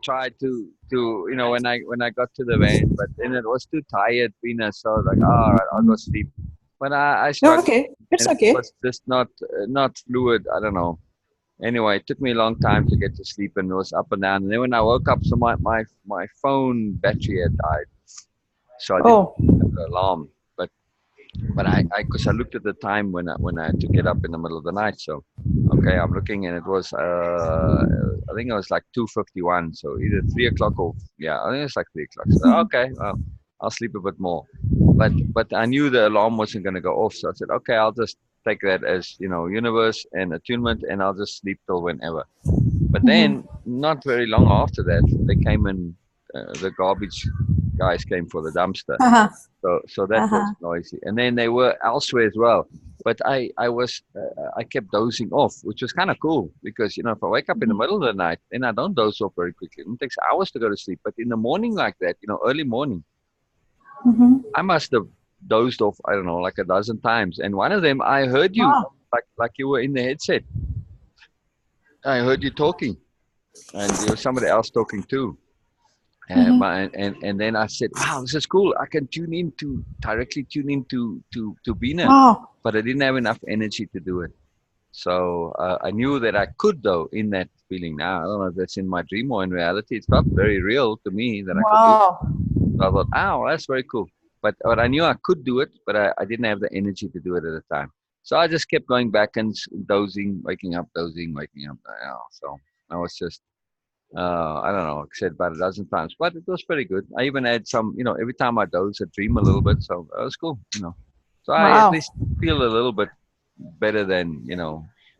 Tried to when I got to the van, but then it was too tired, Beena, so I was like, all right, I'll go sleep. But I struggled, Okay, it's and it okay. was just not fluid. I don't know. Anyway, it took me a long time to get to sleep, and it was up and down. And then when I woke up, so my phone battery had died, so I didn't Oh, have the alarm. But I because I looked at the time when I had to get up in the middle of the night. So okay, I'm looking, and it was I think it was like 2:51. So either 3 o'clock or yeah, I think it's like 3 o'clock. So okay, well, I'll sleep a bit more. But I knew the alarm wasn't going to go off, so I said, okay, I'll just take that as universe and attunement, and I'll just sleep till whenever. But then, not very long after that, they came in. The garbage guys came for the dumpster, uh-huh, so that was uh-huh. noisy. And then they were elsewhere as well. But I kept dozing off, which was kind of cool because if I wake up in the middle of the night, then I don't doze off very quickly. It takes hours to go to sleep. But in the morning like that, early morning, Mm-hmm. I must have dozed off. I don't know, like a dozen times. And one of them, I heard you, Wow. like you were in the headset. I heard you talking, and there was somebody else talking too. Mm-hmm. And then I said, "Wow, this is cool. I can directly tune into to Beena," Wow. but I didn't have enough energy to do it. So I knew that I could, though, in that feeling. Now I don't know if that's in my dream or in reality. It felt very real to me that I could do. Wow. So I thought, "Oh, that's very cool." But I knew I could do it, but I didn't have the energy to do it at the time. So I just kept going back and dozing, waking up, dozing, waking up. So I was just I don't know, I said about a dozen times, but it was pretty good. I even had some, every time I doze, I dream a little bit, so it was cool. So I at Wow. least feel a little bit better than,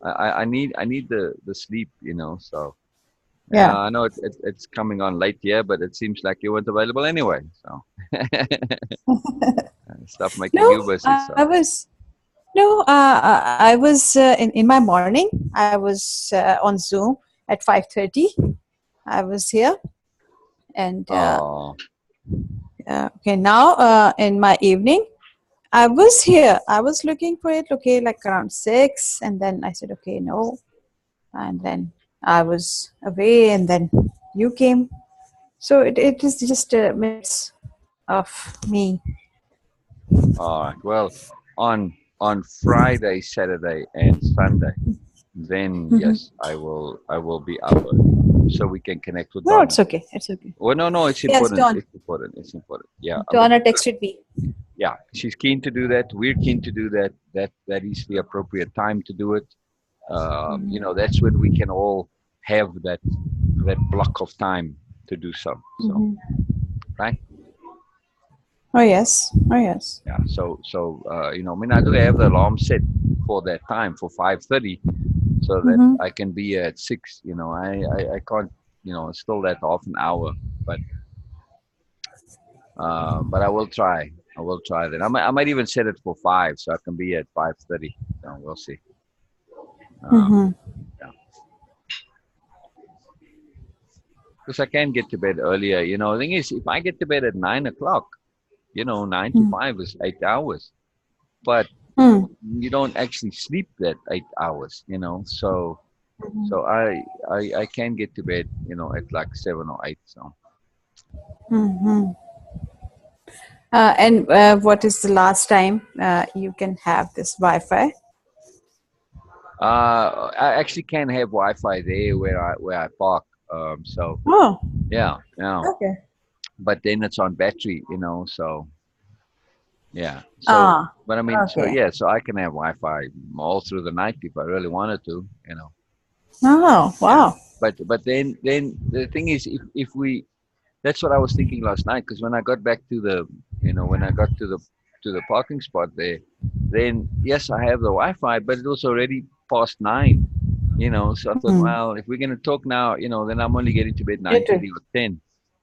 I need the sleep. So yeah, Yeah. I know it's coming on late here, but it seems like you weren't available anyway. So stop making No, you busy. I So was no, I was in my morning. I was on Zoom at 5:30. I was here, and oh, okay, now in my evening, I was here. I was looking for it. Okay, like around 6, and then I said, okay, no, and then I was away, and then you came. So it is just minutes of me. all right. Well, on Friday, Saturday, and Sunday. Then Hmm. yes, I will be up early so we can connect with No, Donna. it's okay. It's okay. Well, no, it's Yes, important. Don. It's important. It's important. Yeah, Donna texted me. yeah, she's keen to do that. We're keen to do that. That is the appropriate time to do it. That's when we can all have that block of time to do so. So Hmm. right. Oh yes. Oh yes. Yeah. I mean, I do have the alarm set for that time for 5:30, so that Hmm. I can be at 6. I can't. It's still that half an hour, but but I will try. I will try that. I might even set it for 5, so I can be at 5:30. So we'll see. Um, Hmm. yeah, because I can get to bed earlier. The thing is, if I get to bed at 9 o'clock, 9 to 5 is 8 hours, but Hmm. you don't actually sleep that 8 hours. So I can get to bed, at like 7 or 8. So. Hmm. And what is the last time you can have this Wi-Fi? I actually can have Wi-Fi there where I park. So Oh, yeah. okay. But then it's on battery. So yeah. So, Ah, but I mean, so okay. yeah, so I can have Wi-Fi all through the night if I really wanted to. Oh, Yeah. wow. But then the thing is, if we that's what I was thinking last night because when I got back to when I got to the parking spot there, then yes, I have the Wi-Fi, but it was already past 9. So I thought, Hmm. well, if we're gonna talk now, then I'm only getting to bed You 9:30 too. or 10,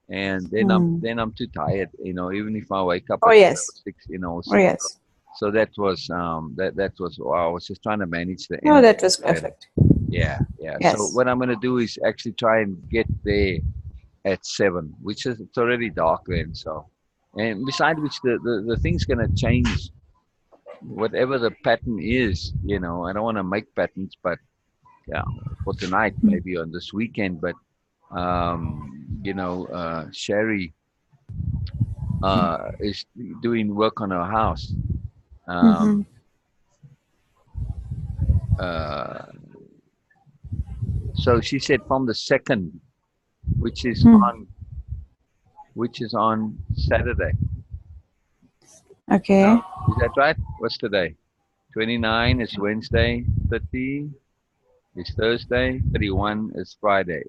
and then I'm Hmm. then I'm too tired. Even if I wake up Oh, at 5 or yes. 6, or Oh, 6. yes. So that was I was just trying to manage the Oh, energy that was better. perfect. Yeah, yeah. So Yes. what I'm gonna do is actually try and get there at 7, which is it's already dark then. So, and beside which the thing's gonna change, whatever the pattern is. I don't want to make patterns, but yeah, for tonight, maybe on this weekend. But Sherry is doing work on her house. Mm-hmm. Um, uh, so she said from the second, which is Hmm. on Saturday. Okay. No, is that right? What's today? 29 is Wednesday. 30 is Thursday. 31 is Friday.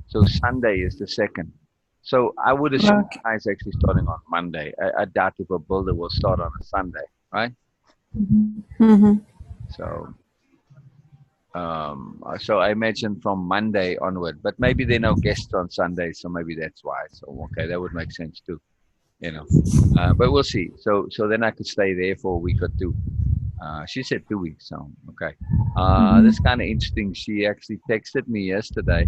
So Sunday is the second. So I would assume Okay. the guy's actually starting on Monday. I doubt if a builder will start on a Sunday, right? Mm-hmm. So, so I imagine from Monday onward, but maybe there are no guests on Sunday, so maybe that's why. So okay, that would make sense too, you know. But we'll see. So then I could stay there for a week or two. She said 2 weeks, so okay. This Mm-hmm. kind of interesting. She actually texted me yesterday,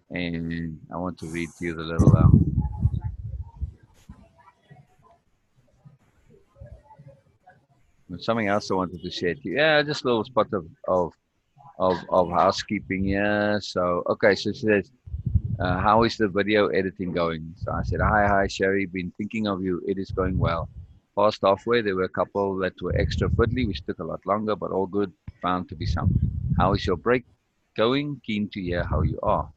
and I want to read to you the little something else I wanted to share to you. Yeah, just a little spot of housekeeping. Yeah. So okay. So she says, how is the video editing going? So I said, hi, Sherry. Been thinking of you. It is going well. Past halfway, there were a couple that were extra fiddly, which took a lot longer, but all good. Found to be some. How is your break going? Keen to hear how you are.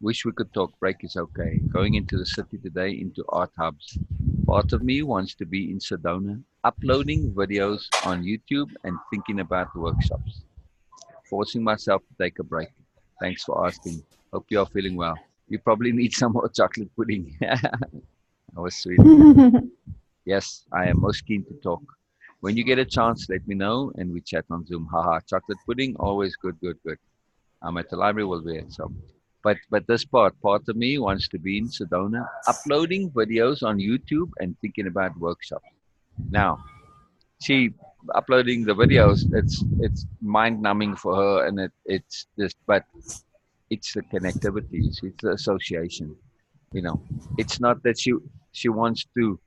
Wish we could talk. Break is okay. Going into the city today into art hubs. Part of me wants to be in Sedona, uploading videos on YouTube and thinking about workshops. Forcing myself to take a break. Thanks for asking. Hope you are feeling well. You probably need some more chocolate pudding. That was sweet. Yes, I am most keen to talk. When you get a chance, let me know and we chat on Zoom. Haha, chocolate pudding, always good, good, good. I'm at the library, we'll be at some. But this part of me wants to be in Sedona, uploading videos on YouTube and thinking about workshops. Now, she uploading the videos, it's mind numbing for her, and it's just, but it's the connectivities, it's the association. You know, it's not that she wants to,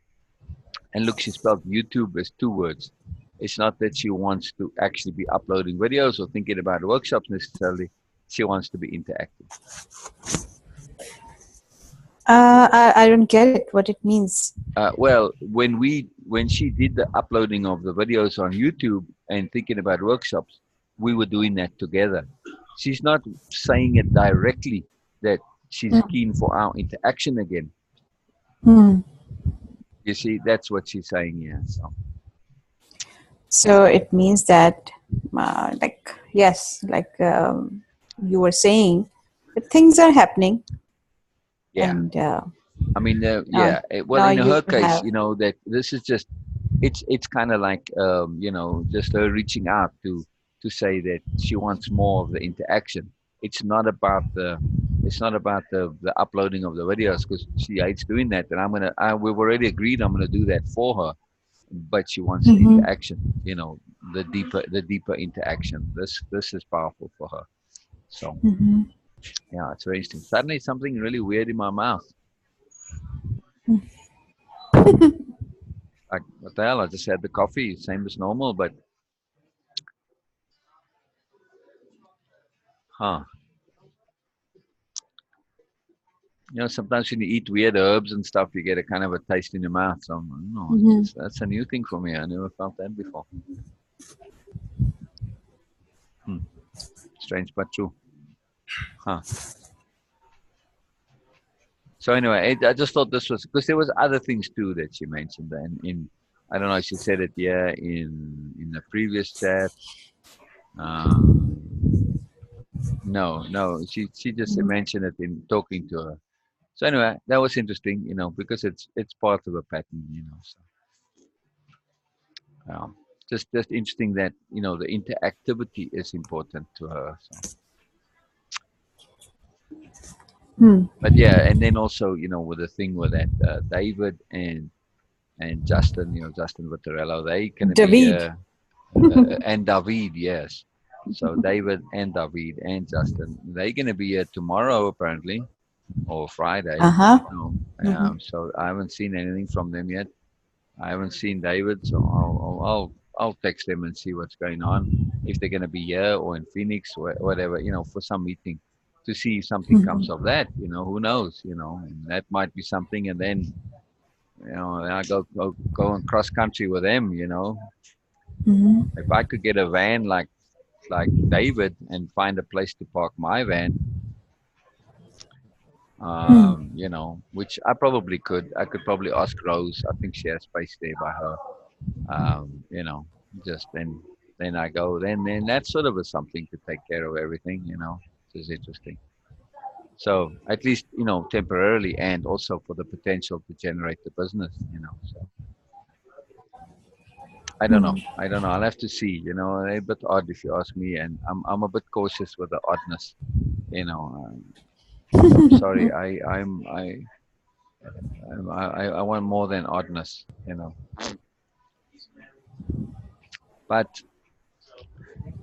and look, she spelled YouTube as 2 words. It's not that she wants to actually be uploading videos or thinking about workshops necessarily. She wants to be interactive. I don't get it. What it means. Well, when she did the uploading of the videos on YouTube and thinking about workshops, we were doing that together. She's not saying it directly that she's keen for our interaction again. Hmm. You see, that's what she's saying here. So So it means that, like, yes, like you were saying, that things are happening, yeah, and I mean, now, yeah. Well, now in you her case, have. that this is just it's kind of like just her reaching out to say that she wants more of the interaction. It's not about the uploading of the videos because she hates doing that, and we've already agreed I'm gonna do that for her, but she wants the Hmm. interaction. The deeper interaction. This is powerful for her. So Hmm. yeah, it's very interesting. Suddenly something really weird in my mouth. Like what the hell? I just had the coffee, same as normal, but huh. Sometimes when you eat weird herbs and stuff, you get a kind of a taste in your mouth. So I don't know. Hmm. That's a new thing for me. I never felt that before. Hmm. Strange but true. Huh. So anyway, I just thought this was because there was other things too that she mentioned, and in I don't know if she said it in the previous chat. Uh, no, she just mentioned it in talking to her. So anyway, that was interesting, because it's part of a pattern. So just interesting that the interactivity is important to her. So, Hmm. but yeah, and then also with the thing with that David and Justin, Justin Vittorello, they gonna be David. and David, yes. So David and David and Justin, they're gonna be here tomorrow apparently. or Friday. Uh-huh. You know, Mm-hmm. so I haven't seen anything from them yet. I haven't seen David, so I'll text them and see what's going on. If they're going to be here or in Phoenix or whatever, for some meeting, to see if something comes of that. Who knows? And that might be something. And then I go on cross country with them. Mm-hmm. If I could get a van like David and find a place to park my van, which I probably could. I could probably ask Rose. I think she has space there by her. Um, you know, just then I go. Then that's sort of a something to take care of everything. Which is interesting. So at least temporarily, and also for the potential to generate the business. So I don't know. I don't know. I'll have to see. A bit odd if you ask me, and I'm a bit cautious with the oddness. I'm sorry. I want more than oddness.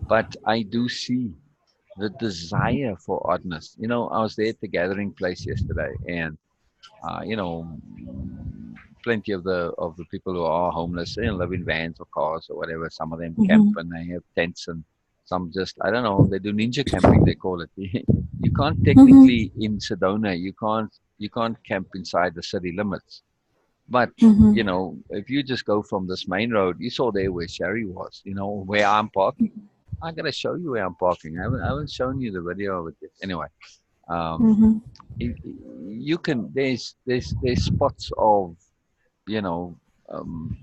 But I do see the desire for oddness. I was there at the gathering place yesterday, and plenty of the people who are homeless, live in vans or cars or whatever. Some of them camp Mm-hmm. and they have tents, and some just I don't know. They do ninja camping. They call it. You can't technically in Sedona. You can't camp inside the city limits. But Mm-hmm. if you just go from this main road, you saw there where Sherry was. Where I'm parking. I gotta show you where I'm parking. I haven't shown you the video of it yet. Anyway, um, Mm-hmm. you can. There's spots of you know um,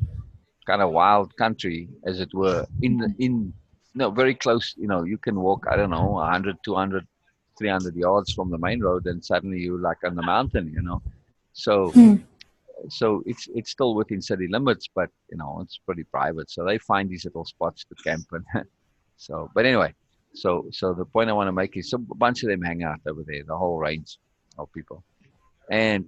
kind of wild country, as it were, in no very close. You can walk. I don't know, 100, 200, 300 yards from the main road, and suddenly you're like on the mountain. So it's still within city limits, but it's pretty private. So they find these little spots to camp and so. But anyway, so the point I want to make is, so a bunch of them hang out over there, the whole range of people, and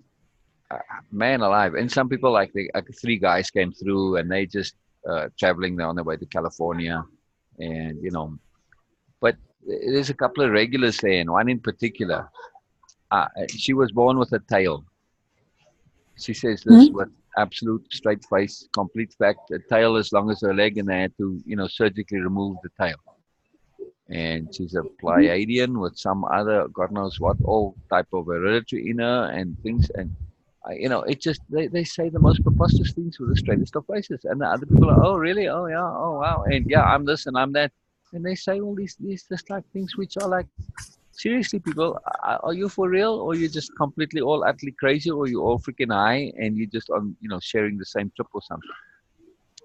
man alive, and some people like three guys came through, and they just traveling on their way to California, and but there's a couple of regulars there, and one in particular, she was born with a tail. She says this Mm-hmm. with absolute straight face, complete fact. A tail as long as her leg, and they had to, surgically remove the tail. And she's a Pleiadian with some other, God knows what, all type of hereditary in her and things. And, it just, they say the most preposterous things with the straightest of faces. And the other people are, oh, really? Oh, yeah. Oh, wow. And yeah, I'm this and I'm that. And they say all these just like things which are like, seriously, people, are you for real, or you just completely all utterly crazy, or you all freaking high and you just on, sharing the same trip or something?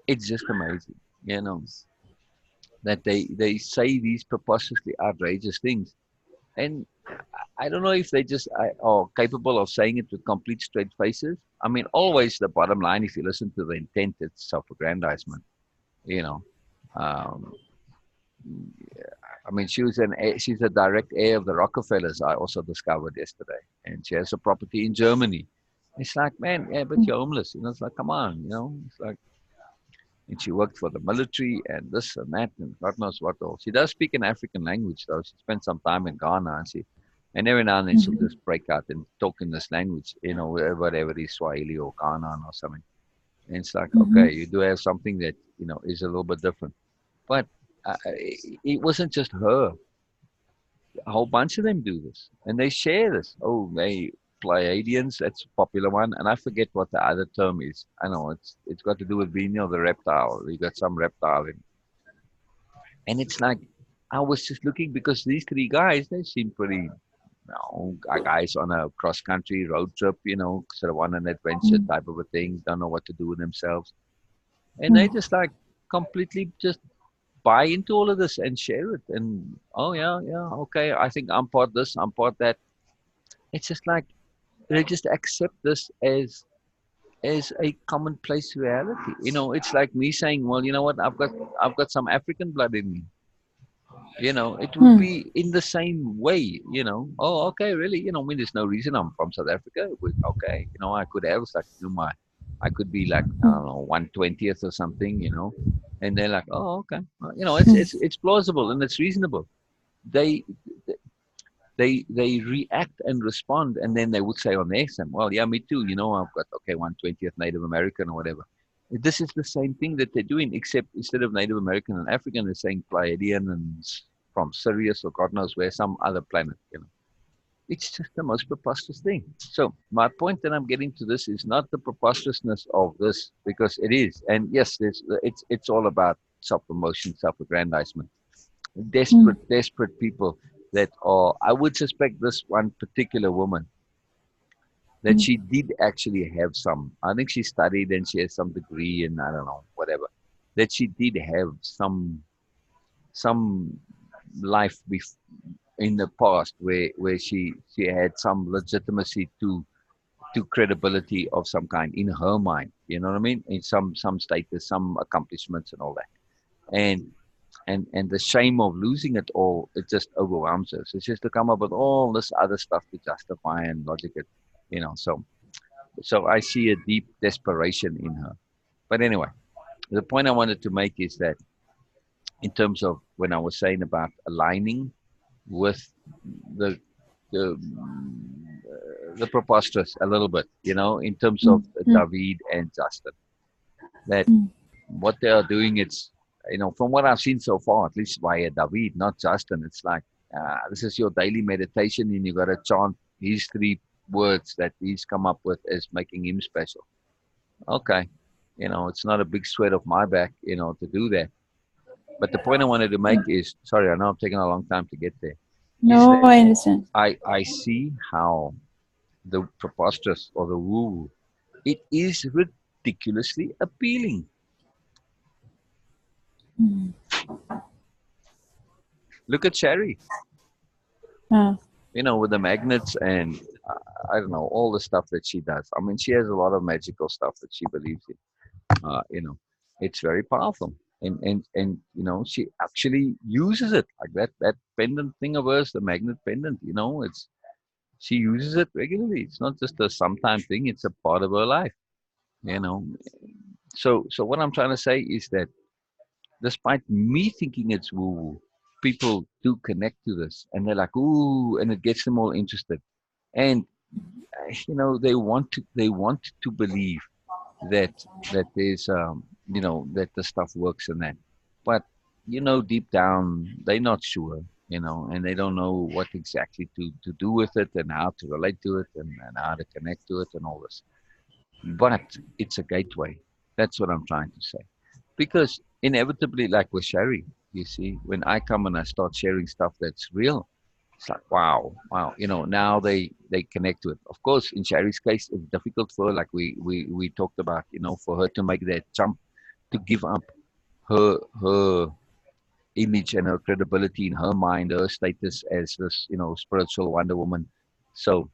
It's just amazing, that they say these preposterously outrageous things, and I don't know if they just are capable of saying it with complete straight faces. I mean, always the bottom line, if you listen to the intent, it's self-aggrandizement. You know, um, I mean, she's a direct heir of the Rockefellers. I also discovered yesterday, and she has a property in Germany. It's like, man, yeah, but you're homeless. It's like, come on, It's like, and she worked for the military and this and that and God knows what all. She does speak an African language though. She spent some time in Ghana, and every now and then she'll just break out and talk in this language, whatever it is, Swahili or Ghana or something. And it's like, Mm-hmm. okay, you do have something that is a little bit different, but it wasn't just her. A whole bunch of them do this, and they share this. Oh, they Pleiadians, that's a popular one, and I forget what the other term is. I know it's got to do with Beena, the reptile. You got some reptile in, and it's like I was just looking because these three guys, they seem pretty. Guys on a cross country road trip, sort of on an adventure type of a thing, don't know what to do with themselves, and they just like completely just buy into all of this and share it. And oh yeah, yeah, okay, I think I'm part this, I'm part that. It's just like they just accept this as a commonplace reality. It's like me saying, well, you know what, I've got some African blood in me. It would be in the same way. Oh, okay, really. I mean, there's no reason I'm from South Africa. Okay, I could have like I could be like I don't know 1/20th or something. And they're like, oh, okay. It's plausible and it's reasonable. They they react and respond, and then they would say on their side, well, yeah, me too. I've got, okay, 1/20th Native American or whatever. This is the same thing that they're doing, except instead of Native American and African, they're saying Pleiadian and from Sirius or God knows where, some other planet. It's just the most preposterous thing. So my point that I'm getting to this is not the preposterousness of this, because it is, and yes, it's all about self-promotion, self-aggrandizement. Mm, Desperate people that are. I would suspect this one particular woman that mm, she did actually have some. I think she studied and she has some degree and I don't know whatever. That she did have some life in the past where she had some legitimacy to credibility of some kind in her mind. You know what I mean? In some status, some accomplishments and all that. And and the shame of losing it all, it just overwhelms her. So she has to come up with all this other stuff to justify and logic it. So I see a deep desperation in her. But anyway, the point I wanted to make is that in terms of when I was saying about aligning with the the, the preposterous a little bit, in terms of mm, mm, David and Justin, that mm, what they are doing, it's, from what I've seen so far, at least via David, not Justin, it's like, this is your daily meditation and you got to chant these 3 words that he's come up with as making him special. Okay. It's not a big sweat of my back, to do that. But the point I wanted to make is, sorry, I know I'm taking a long time to get there, is no, that I understand. I see how the preposterous or the woo, it is ridiculously appealing. Mm, Look at Sherry, uh, with the magnets and I don't know, all the stuff that she does. I mean, she has a lot of magical stuff that she believes in. It's very powerful. And she actually uses it, like that pendant thing of hers, the magnet pendant. It's she uses it regularly. It's not just a sometime thing. It's a part of her life. You know. So what I'm trying to say is that despite me thinking it's woo woo, people do connect to this, and they're like, ooh, and it gets them all interested. And they want to believe that there's that the stuff works and that, but deep down they're not sure, and they don't know what exactly to do with it and how to relate to it and how to connect to it and all this. But it's a gateway. That's what I'm trying to say, because inevitably, like with Sherry, you see, when I come and I start sharing stuff that's real, it's like, wow, wow. Now they connect to it. Of course, in Sherry's case, it's difficult for her, like we talked about, for her to make that jump, to give up her image and her credibility in her mind, her status as this, spiritual Wonder Woman. So,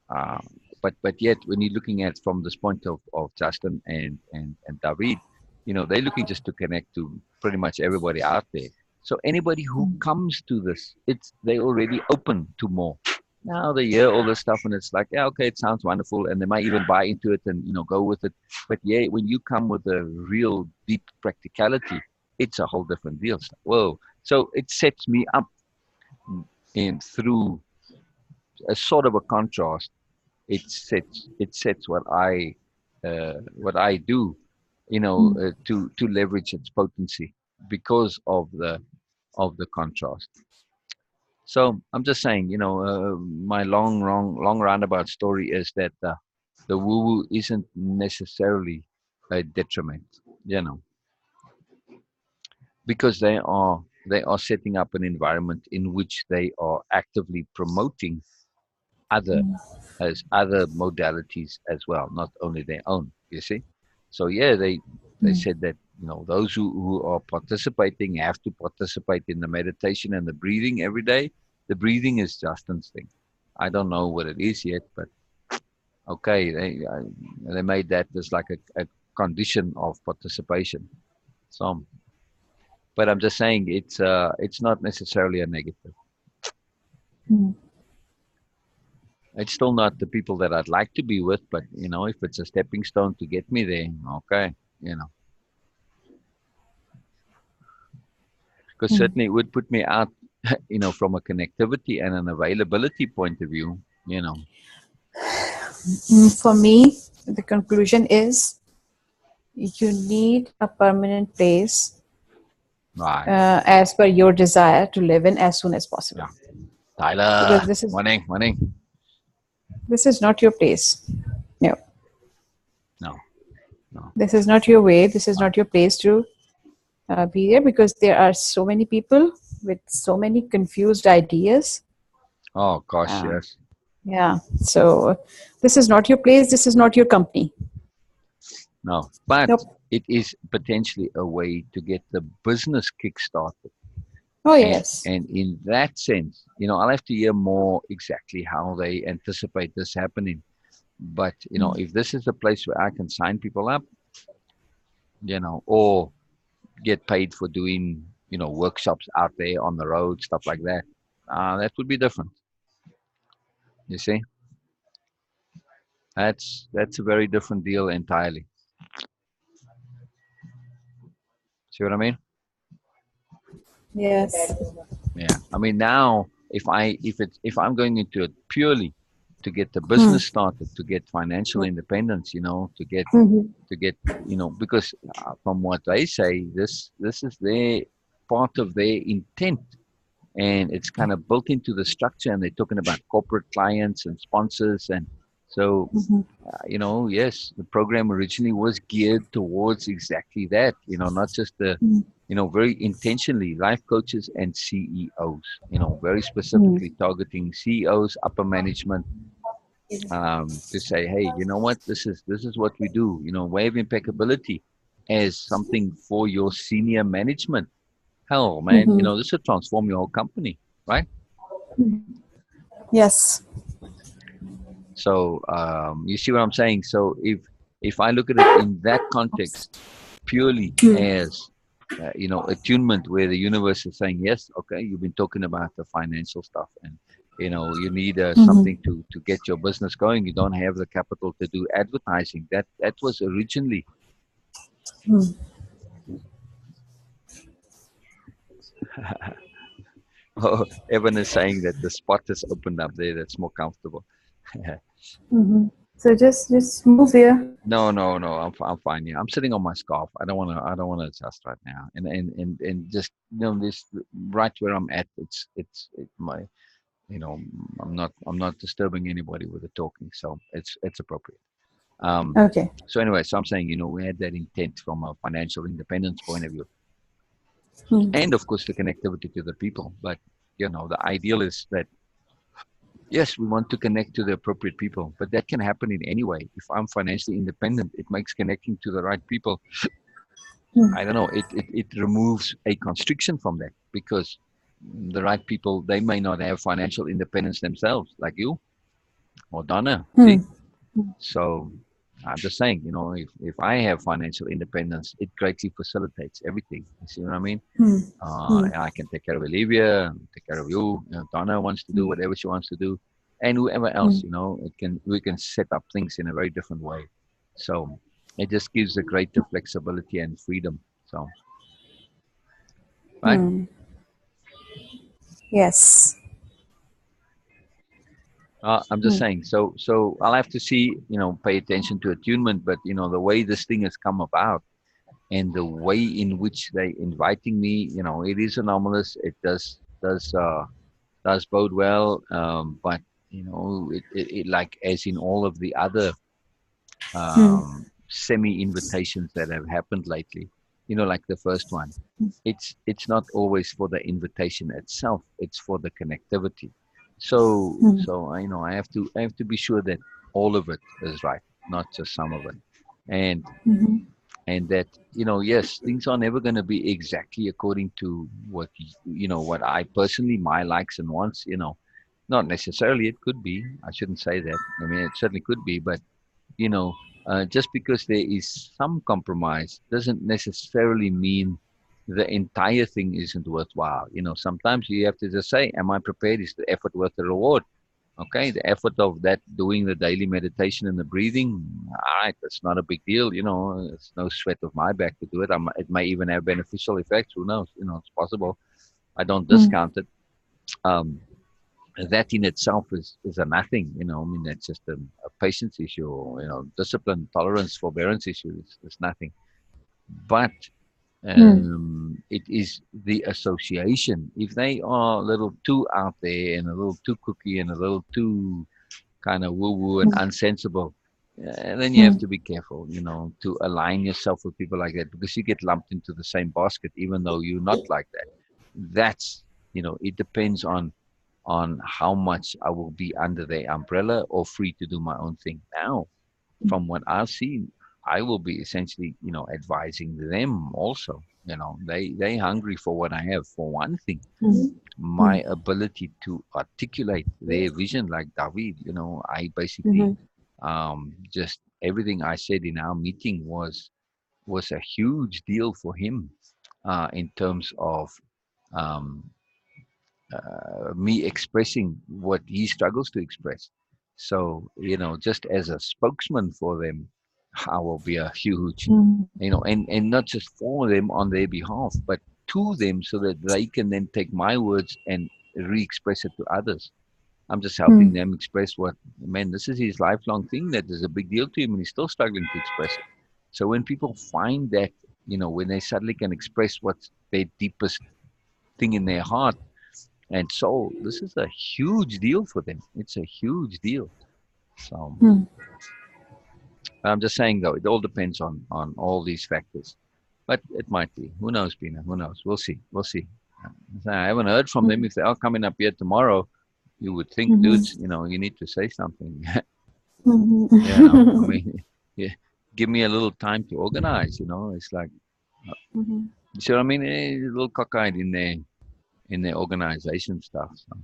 uh, but yet, when you're looking at from this point of Justin and David, they're looking just to connect to pretty much everybody out there. So anybody who mm, comes to this, it's they already open to more. Now they hear all this stuff and it's like, yeah, okay, it sounds wonderful, and they might even buy into it and go with it. But yeah, when you come with a real deep practicality, it's a whole different deal. It's like, whoa! So it sets me up in through a sort of a contrast. It sets what I do, mm, to leverage its potency because of the contrast. So I'm just saying, my long roundabout story is that the woo woo isn't necessarily a detriment, because they are setting up an environment in which they are actively promoting other mm, as other modalities as well, not only their own. You see, so yeah, they mm. said that those who are participating have to participate in the meditation and the breathing every day. The breathing is Justin's thing. I don't know what it is yet, but okay, they made that as like a condition of participation. So, but I'm just saying it's not necessarily a negative. Mm. It's still not the people that I'd like to be with, but if it's a stepping stone to get me there, okay, you know. because certainly it would put me out, from a connectivity and an availability point of view, For me, the conclusion is you need a permanent place right. as per your desire to live in as soon as possible. Yeah. Tyler, Because morning, morning. this is not your place. No, No, no. this is not your way. This is Right. not your place to be there because there are so many people with so many confused ideas. Oh gosh, Uh, yes. yeah, so this is not your place. This is not your company. No, but Nope. it is potentially a way to get the business kick-started. Oh And yes. and in that sense, I'll have to hear more exactly how they anticipate this happening. But if this is a place where I can sign people up, or get paid for doing, workshops out there on the road, stuff like that, that would be different. You see, that's a very different deal entirely. See what I mean? Yes. Yeah. I mean, now if I'm going into it purely to get the Hmm. business started, to get financial independence, Mhm. to get because from what they say, this is their part of their intent, and it's kind of built into the structure, and they're talking about corporate clients and sponsors, and so yes, the program originally was geared towards exactly that, not just the very intentionally life coaches and CEOs, very specifically targeting CEOs, upper management, to say, hey, you know what, this is what we do, way of impeccability as something for your senior management. Hell, man, Mhm. this will transform your whole company, right? Yes. So you see what I'm saying? So if I look at it in that context, purely as attunement, where the universe is saying, yes, okay, you've been talking about the financial stuff, and you need something to get your business going. You don't have the capital to do advertising. That was originally. Oh, Evan is saying that the spot has opened up there. That's more comfortable. So just move there. No, no, no. I'm fine. Yeah, I'm sitting on my scarf. I don't wanna adjust right now. And just this right where I'm at. It's my you know I'm not disturbing anybody with the talking, so it's appropriate. Um. Okay. So anyway, so I'm saying we had that intent from a financial independence point of view, and of course the connectivity to the people. But the ideal is that yes, we want to connect to the appropriate people, but that can happen in any way. If I'm financially independent, it makes connecting to the right people. I don't know. It removes a constriction from that because the right people, they may not have financial independence themselves, like you or Donna. See, so I'm just saying, if I have financial independence, it greatly facilitates everything. You see what I mean? I can take care of Olivia, take care of you. Donna wants to do whatever she wants to do, and whoever else. We can set up things in a very different way. So it just gives a greater flexibility and freedom. So right. Yes. I'm just saying. So I'll have to see. Pay attention to attunement, but the way this thing has come about and the way in which they inviting me, it is anomalous. It does bode well. But it like as in all of the other semi invitations that have happened lately, like the first one, it's not always for the invitation itself. It's for the connectivity. So I have to be sure that all of it is right, not just some of it, and that yes, things are never going to be exactly according to what I personally, my likes and wants. Not necessarily. It could be. I shouldn't say that. I mean, it certainly could be. But you know, just because there is some compromise doesn't necessarily mean the entire thing isn't worthwhile. Sometimes you have to just say, "Am I prepared? Is the effort worth the reward?" Okay, the effort of that, doing the daily meditation and the breathing, all right, that's not a big deal. It's no sweat of my back to do it. It may even have beneficial effects. Who knows? It's possible. I don't Mm. discount it. Um, that in itself is a nothing. I mean, that's just a patience issue, or discipline, tolerance, forbearance issue. It's nothing. But Mm. it is the association. If they are a little too out there and a little too cookie and a little too kind of woo woo and Mm. unsensible, then you have Mm. to be careful, to align yourself with people like that, because you get lumped into the same basket, even though you're not like that. That's, it depends on how much I will be under their umbrella or free to do my own thing. Now, from what I've seen, I will be essentially, advising them also. They hungry for what I have. For one thing, Mm. my Mm. ability to articulate their vision, like David, I basically Mhm. just everything I said in our meeting was a huge deal for him, in terms of um, me expressing what he struggles to express. So, just as a spokesman for them, I will be a huge, Mm. and not just for them on their behalf, but to them, so that they can then take my words and re-express it to others. I'm just helping Mm. them express what, man, this is his lifelong thing that is a big deal to him, and he's still struggling to express it. So when people find that, when they suddenly can express what's their deepest thing in their heart and soul, this is a huge deal for them. It's a huge deal. So Mm. I'm just saying, though, it all depends on all these factors. But it might be. Who knows, Beena? Who knows? We'll see. We'll see. I haven't heard from them. Mm. If they are coming up here tomorrow, you would think, Mhm. dudes, you need to say something. I Mhm. mean, yeah, give me a little time to organize. It's like, uh, Mhm. you see what I mean? A little cockeyed in their organization stuff. So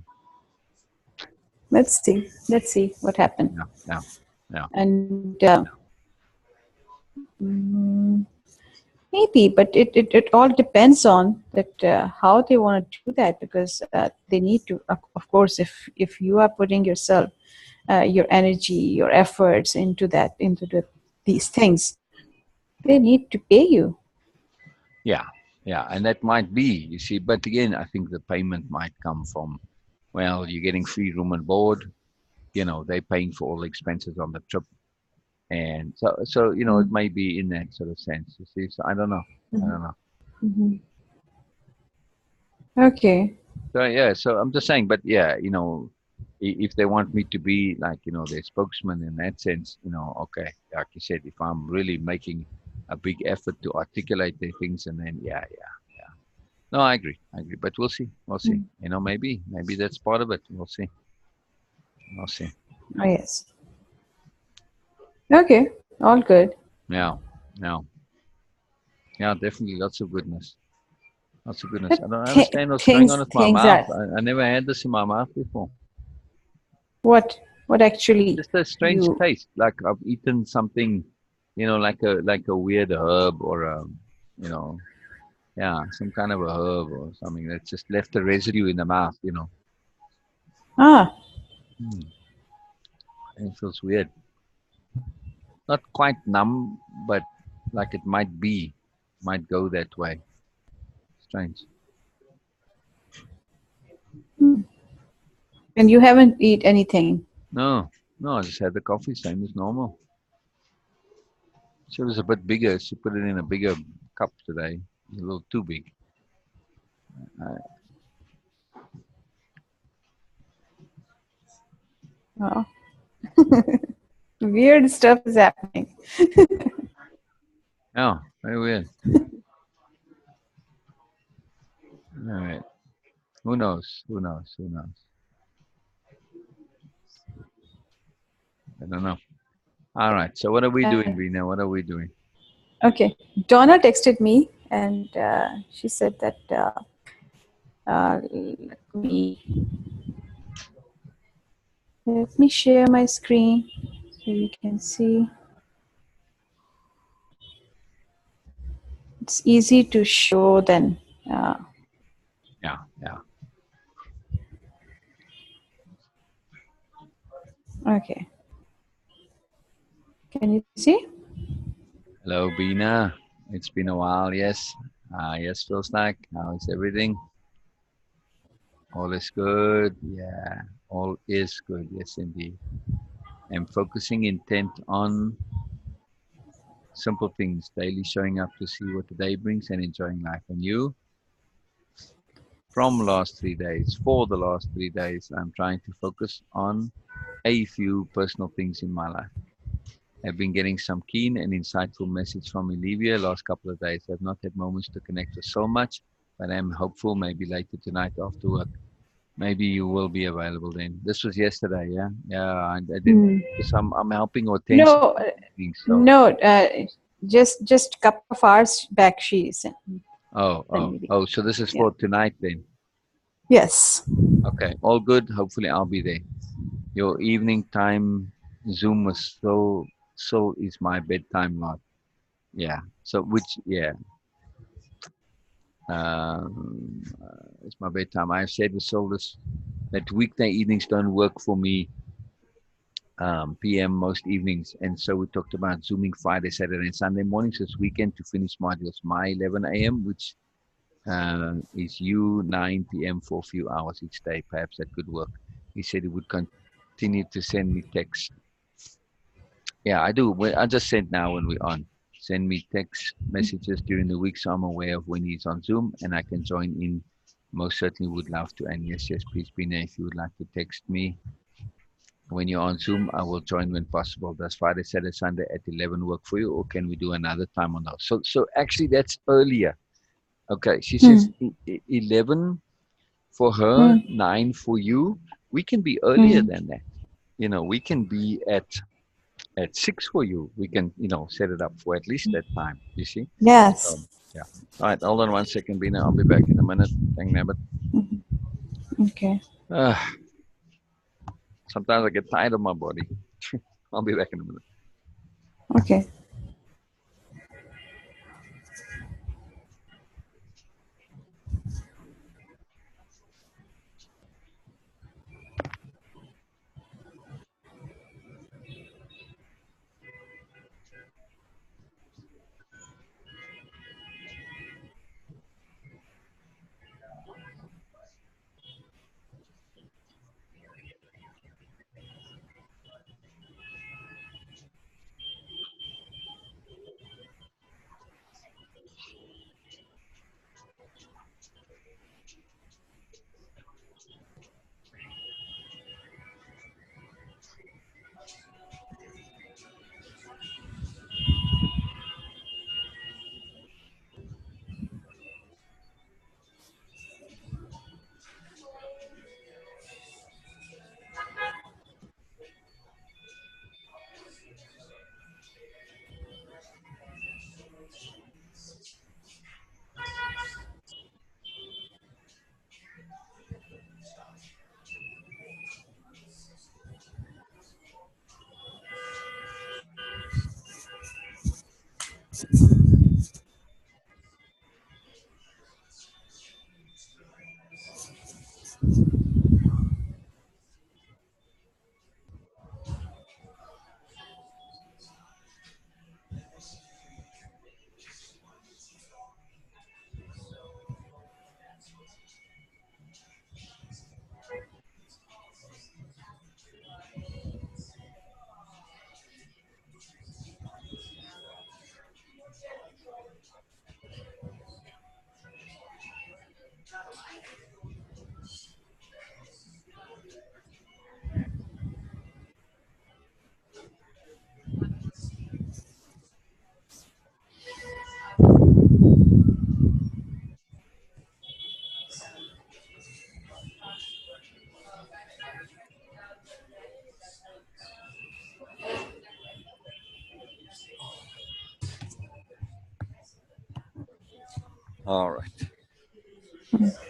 Let's see. Let's see what happened. yeah, yeah, yeah, And mm, maybe, but it all depends on that how they want to do that, because they need to. Of course, if you are putting yourself, your energy, your efforts into that, these things, they need to pay you. yeah, yeah. And that might be, you see. But again, I think the payment might come from, well, you're getting free room and board. They're paying for all the expenses on the trip, and so it Mm. may be in that sort of sense. You see, so I don't know. I Mhm. don't know. Mhm. Okay. So yeah, so I'm just saying, but yeah, if they want me to be like, their spokesman in that sense, okay, like you said, if I'm really making a big effort to articulate their things, and then yeah, yeah, yeah. No, I agree, but we'll see, we'll see. Mm. Maybe that's part of it. We'll see, we'll see. Oh, yes. Okay. All good. Yeah, yeah, yeah, definitely lots of goodness, lots of goodness. But I don't understand what's going on things with my things mouth. are I never had this in my mouth before. what actually Just a strange you. taste, like I've eaten something, like a weird herb or you know, yeah, some kind of a herb or something that just left a residue in the mouth. Ah. Hmm. It feels weird. Not quite numb, but like it might go that way. Strange. And you haven't eat anything. No, no, I just had the coffee, same as normal. She was a bit bigger. She put it in a bigger cup today. A little too big. Uh, Oh. Weird stuff is happening. yeah, very weird. All right. Who knows? Who knows? Who knows? I don't know. All right. So what are we doing, Beena? What are we doing? Okay. Donna texted me and she said that let me share my screen so you can see. It's easy to show then. Uh, Yeah, yeah. okay. Can you see? Hello, Beena. It's been a while. Yes. Yes, feels like. How's everything? All is good. Yeah, all is good. Yes, indeed. I'm focusing intent on simple things, daily showing up to see what the day brings and enjoying life. And you, from last 3 days, for the last 3 days, I'm trying to focus on a few personal things in my life. I've been getting some keen and insightful message from Olivia last couple of days. I've not had moments to connect with so much, but I'm hopeful maybe later tonight after work. Maybe you will be available then. This was yesterday, yeah? Yeah, I didn't, Hmm. because I'm helping Hortensia No, things, so. no, just couple of hours back she sent me the. So this is Yeah. for tonight then. Yes. Okay, all good. Hopefully I'll be there. Your evening time Zoom was so is my bedtime lot. Yeah. So which yeah, it's my bedtime. I've said with Solis that weekday evenings don't work for me. PM most evenings, and so we talked about zooming Friday, Saturday, and Sunday mornings this weekend to finish modules. My 11 a.m., which is you 9 p.m. for a few hours each day. Perhaps that could work. He said he would continue to send me text. Yeah, I do. I just sent now when we're on. Send me text messages during the week so I'm aware of when he's on Zoom and I can join in. Most certainly would love to. And yes, please, Beena, if you would like to text me when you're on Zoom, I will join when possible. Does Friday, Saturday, Sunday at 11 work for you, or can we do another time on those? So actually, that's earlier. Okay, she says Hmm. 11 for her, Hmm. 9 for you. We can be earlier Hmm. than that. We can be at 6 for you. We can, set it up for at least that time. You see? Yes. So yeah. All right, hold on 1 second, Beena. I'll be back in a minute. Thank you, but Okay. uh, sometimes I get tired of my body. I'll be back in a minute. Okay. All right.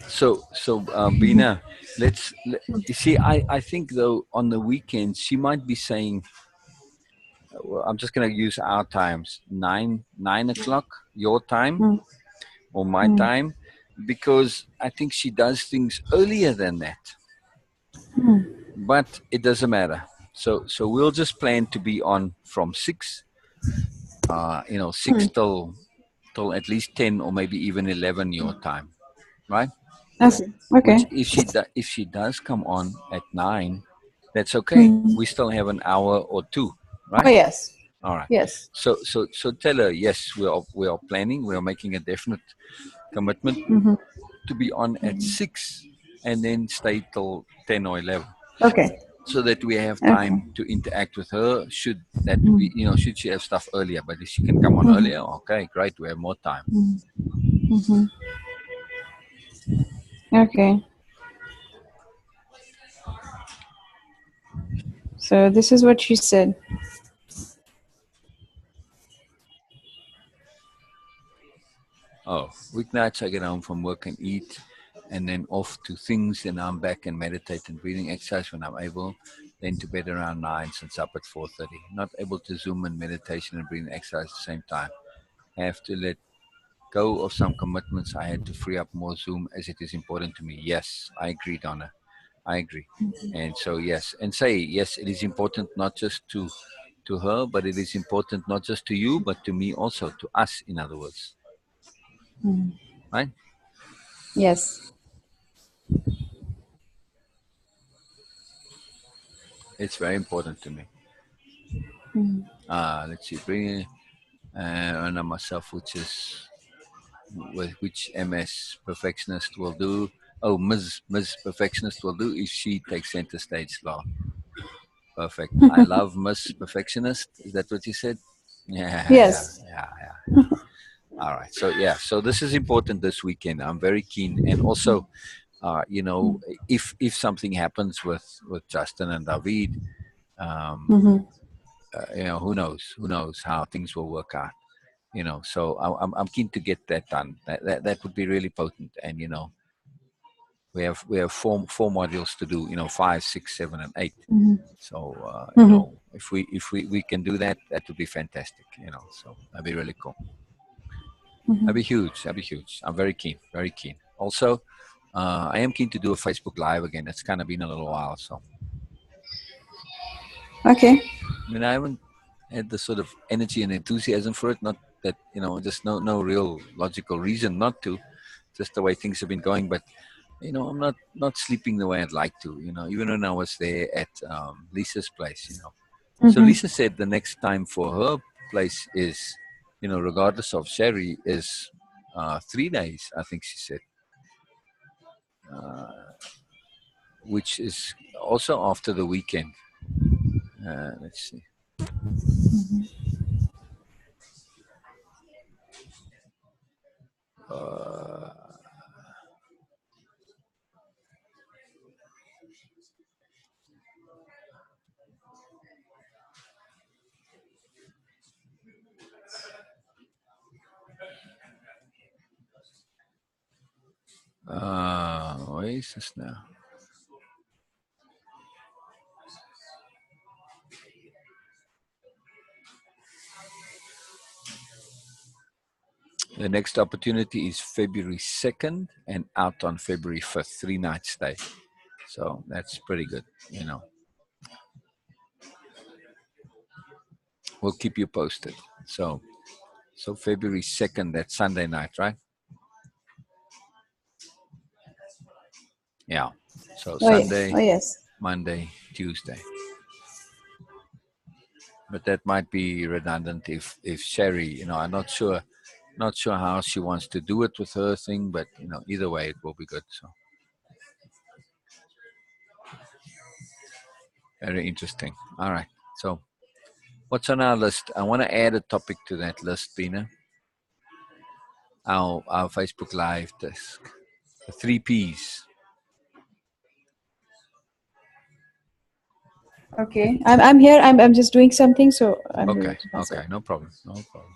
So Beena, you see, I think though on the weekends she might be saying, well, I'm just going to use our times, 9 o'clock your time Hmm. or my Hmm. time, because I think she does things earlier than that. Hmm. But it doesn't matter. So we'll just plan to be on from 6, Hmm. 6 till at least 10 or maybe even 11 your time, right? Okay. Okay. If she does come on at 9, that's okay. Mm. We still have an hour or two, Oh right? yes. All right. Yes. So tell her, yes, we are planning. We are making a definite commitment Mm-hmm. to be on at 6 and then stay till 10 or 11, Okay. so that we have Okay. time to interact with her. Should that be, should she have stuff earlier, but if she can come on earlier, okay, great, we have more time. Mm-hmm. Okay. So this is what she said. Oh, weeknights I get home from work and eat, and then off to things, and I'm back and meditate and breathing exercise when I'm able, then to bed around 9 since up at 4:30. Not able to zoom and meditation and breathing exercise at the same time. Have to let go of some commitments I had to free up more Zoom as it is important to me. Yes, I agree, Donna. I agree. And so yes, and say yes, it is important not just to her, but it is important not just to you, but to me also, to us, in other words. Right? Yes. It's very important to me. Let's see, bring on myself, which MS perfectionist will do. Oh, Ms. Perfectionist will do if she takes center stage law. Perfect. I love Miss Perfectionist. Is that what you said? Yeah, yeah, Yes. yeah, yeah. All right. So yeah. So this is important this weekend. I'm very keen, and also, you know, if something happens with Justin and David, um, Mm-hmm. who knows? Who knows how things will work out? So I'm keen to get that done. That would be really potent, and we have four modules to do. 5, 6, 7, and 8. So Mm-hmm. if we can do that, that would be fantastic. So that'd be really cool. That'd be huge. That'd be huge. I'm very keen. Very keen. Also, I am keen to do a Facebook Live again. It's kind of been a little while. So Okay. I mean, I haven't had the sort of energy and enthusiasm for it. Not that just no real logical reason not to. Just the way things have been going. But I'm not sleeping the way I'd like to. Even when I was there at Lisa's place. So Mm-hmm. Lisa said the next time for her place is, regardless of Sherry, is 3 days. I think she said, which is also after the weekend. Let's see. Where is this now? The next opportunity is February 2nd and out on February 5th, 3 nights stay. So that's pretty good. We'll keep you posted. So February 2nd, that's Sunday night, right? Yeah. So Oh yeah. Sunday, Oh yes. Monday, Tuesday. But that might be redundant if Sherry, I'm not sure how she wants to do it with her thing, but either way it will be good. So very interesting. All right. So what's on our list? I want to add a topic to that list, Beena. Our Facebook Live disc. The 3 Ps. Okay. I'm here. I'm just doing something, so I'm Okay. muted myself. Okay. No problem. No problem.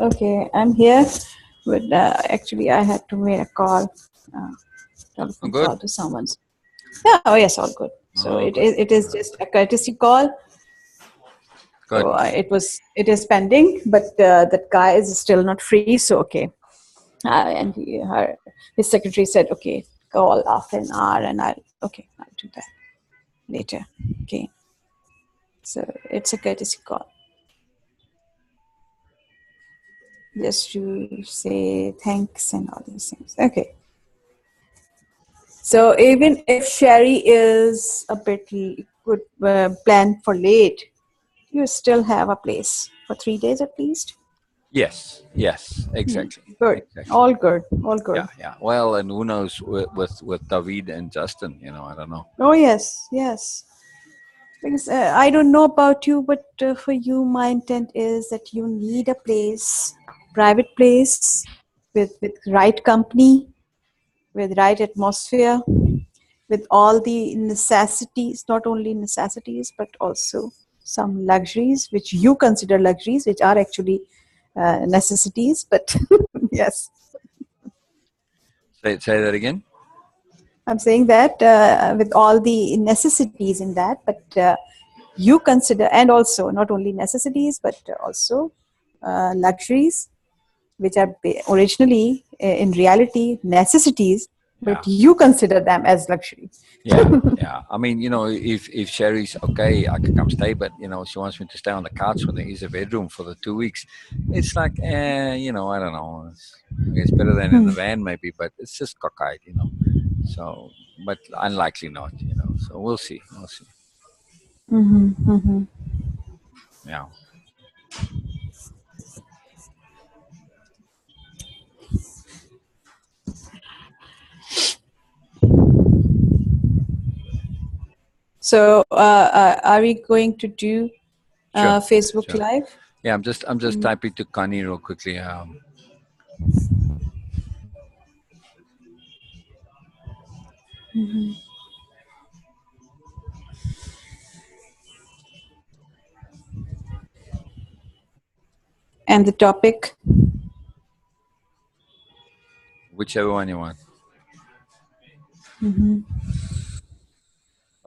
Okay, I'm here, but actually I had to make a call, uh, I'm telephone good. call to someone's. Yeah, oh yes, all good. So Oh, good. it is just a courtesy call. Good. So it is pending, but that guy is still not free. So okay, and his secretary said, okay, call after an hour, and I'll do that later. Okay, so it's a courtesy call just to say thanks and all these things. Okay. So even if Sherry is a bit good planned for late, you still have a place for 3 days at least. Yes. Yes. Exactly. Good, Exactly. all good, all Yeah. good. Yeah. Well, and who knows with David and Justin? I don't know. Oh yes, yes. Because I don't know about you, but for you, my intent is that you need a place, private place, with right company, with right atmosphere, with all the necessities, not only necessities, but also some luxuries, which you consider luxuries, which are actually necessities. But yes, Say that again. I'm saying that with all the necessities in that, but you consider, and also not only necessities, but also luxuries, which are originally, in reality, necessities, but Yeah. you consider them as luxury. Yeah. Yeah. I mean, if Sherry's okay, I could come stay, but she wants me to stay on the couch with her. Is a bedroom for the 2 weeks. It's like, I don't know. It's better than in the van, maybe, but it's just cockeyed. So, but unlikely not. So we'll see. We'll see. Hmm, hmm. Yeah. So, are we going to do Sure. Facebook Sure. Live? Yeah. I'm just typing to Connie real quickly. And the topic? Whichever one you want.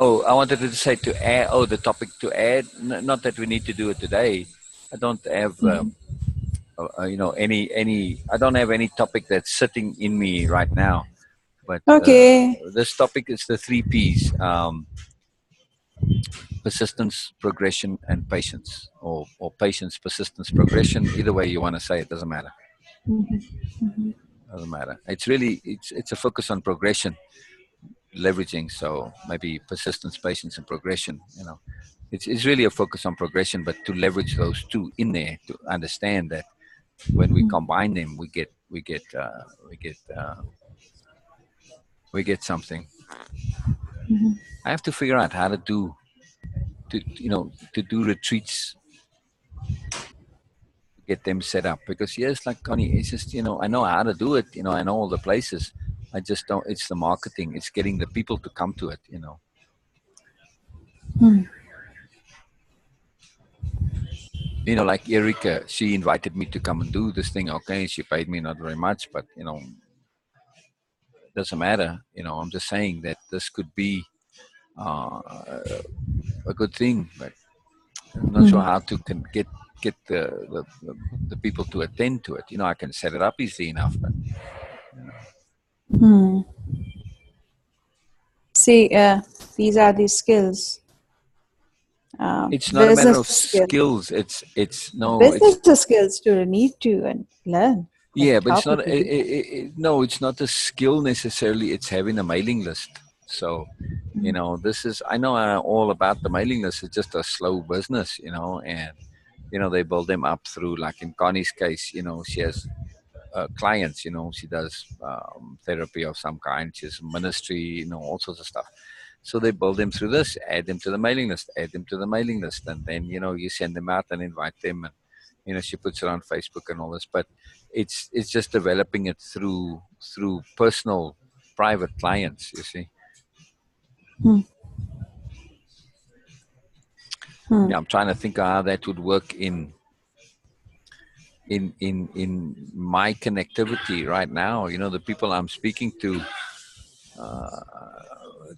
Oh, I wanted to say to add. Oh, the topic to add. Not that we need to do it today. I don't have. Any. I don't have any topic that's sitting in me right now. But Okay. this topic is the three P's: persistence, progression, and patience, or patience, persistence, progression. Either way you want to say it, doesn't matter. Doesn't matter. It's really it's a focus on progression, leveraging. So maybe persistence, patience, and progression. It's really a focus on progression, but to leverage those two in there to understand that when we combine them, we get something. I have to figure out how to do retreats to get them set up because yes, like Connie, it's just I know how to do it. I know all the places. I just don't. It's the marketing. It's getting the people to come to it. Like Erika, she invited me to come and do this thing. Okay, she paid me not very much, but it doesn't matter. I'm just saying that this could be uh, a good thing, but I'm not sure how to get. get the people to attend to it. I can set it up easily enough, but you know, Hmm. See, these are the skills, it's not a matter business of skills. skills. It's no, Business it's skills to need to and learn, like yeah, how but it's not. people do that. No, it's not a skill necessarily. It's having a mailing list. So, this is. I know all about the mailing list. It's just a slow business, and they build them up through, like in Connie's case, she has clients. She does therapy of some kind. She's ministry, all sorts of stuff. So they build them through this, add them to the mailing list, add them to the mailing list, and then you send them out and invite them, and she puts it on Facebook and all this. But it's just developing it through personal, private clients. You see, Hmm. Hmm. yeah, I'm trying to think of how that would work in my connectivity right now. The people I'm speaking to,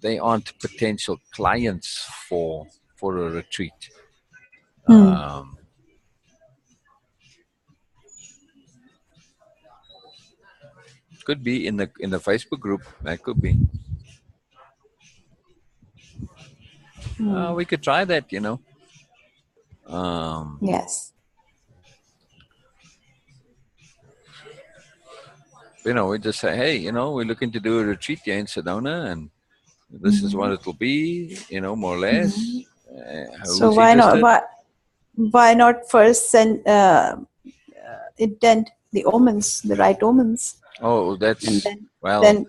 they aren't potential clients for a retreat. Hmm. Um, could be in the Facebook group. That could be. Hmm. We could try that. Um, Yes. we just say, hey, we're looking to do a retreat here in Sedona, and this is what Hmm. it will be, more or Hmm. less. So Who's why not? interested? Why not first send intent the omens, the right omens, Oh, and that's then well. then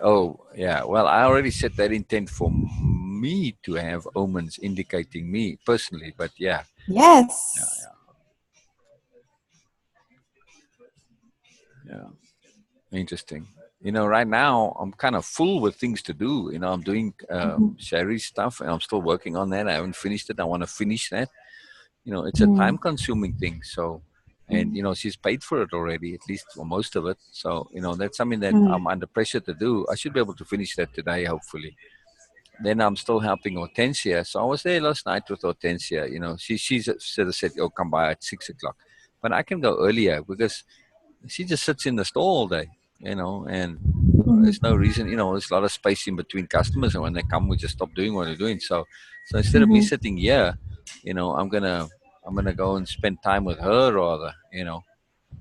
Oh, yeah. Well, I already set that intent for me to have omens indicating me personally. But yeah, yeah, yes. yeah, yeah. Interesting. Right now I'm kind of full with things to do. I'm doing Hmm. Sherry stuff, and I'm still working on that. I haven't finished it. I want to finish that. It's a Hmm. time consuming thing. So, and she's paid for it already, at least for most of it. So, that's something that Hmm. I'm under pressure to do. I should be able to finish that today, hopefully. Then I'm still helping Hortensia. So I was there last night with Hortensia. She sort of said, "Oh, come by at 6 o'clock," but I can go earlier because she just sits in the store all day. And there's no Hmm. reason. There's a lot of space in between customers, and when they come, we just stop doing what we're doing. So instead of me Hmm. sitting here, I'm gonna go and spend time with her rather.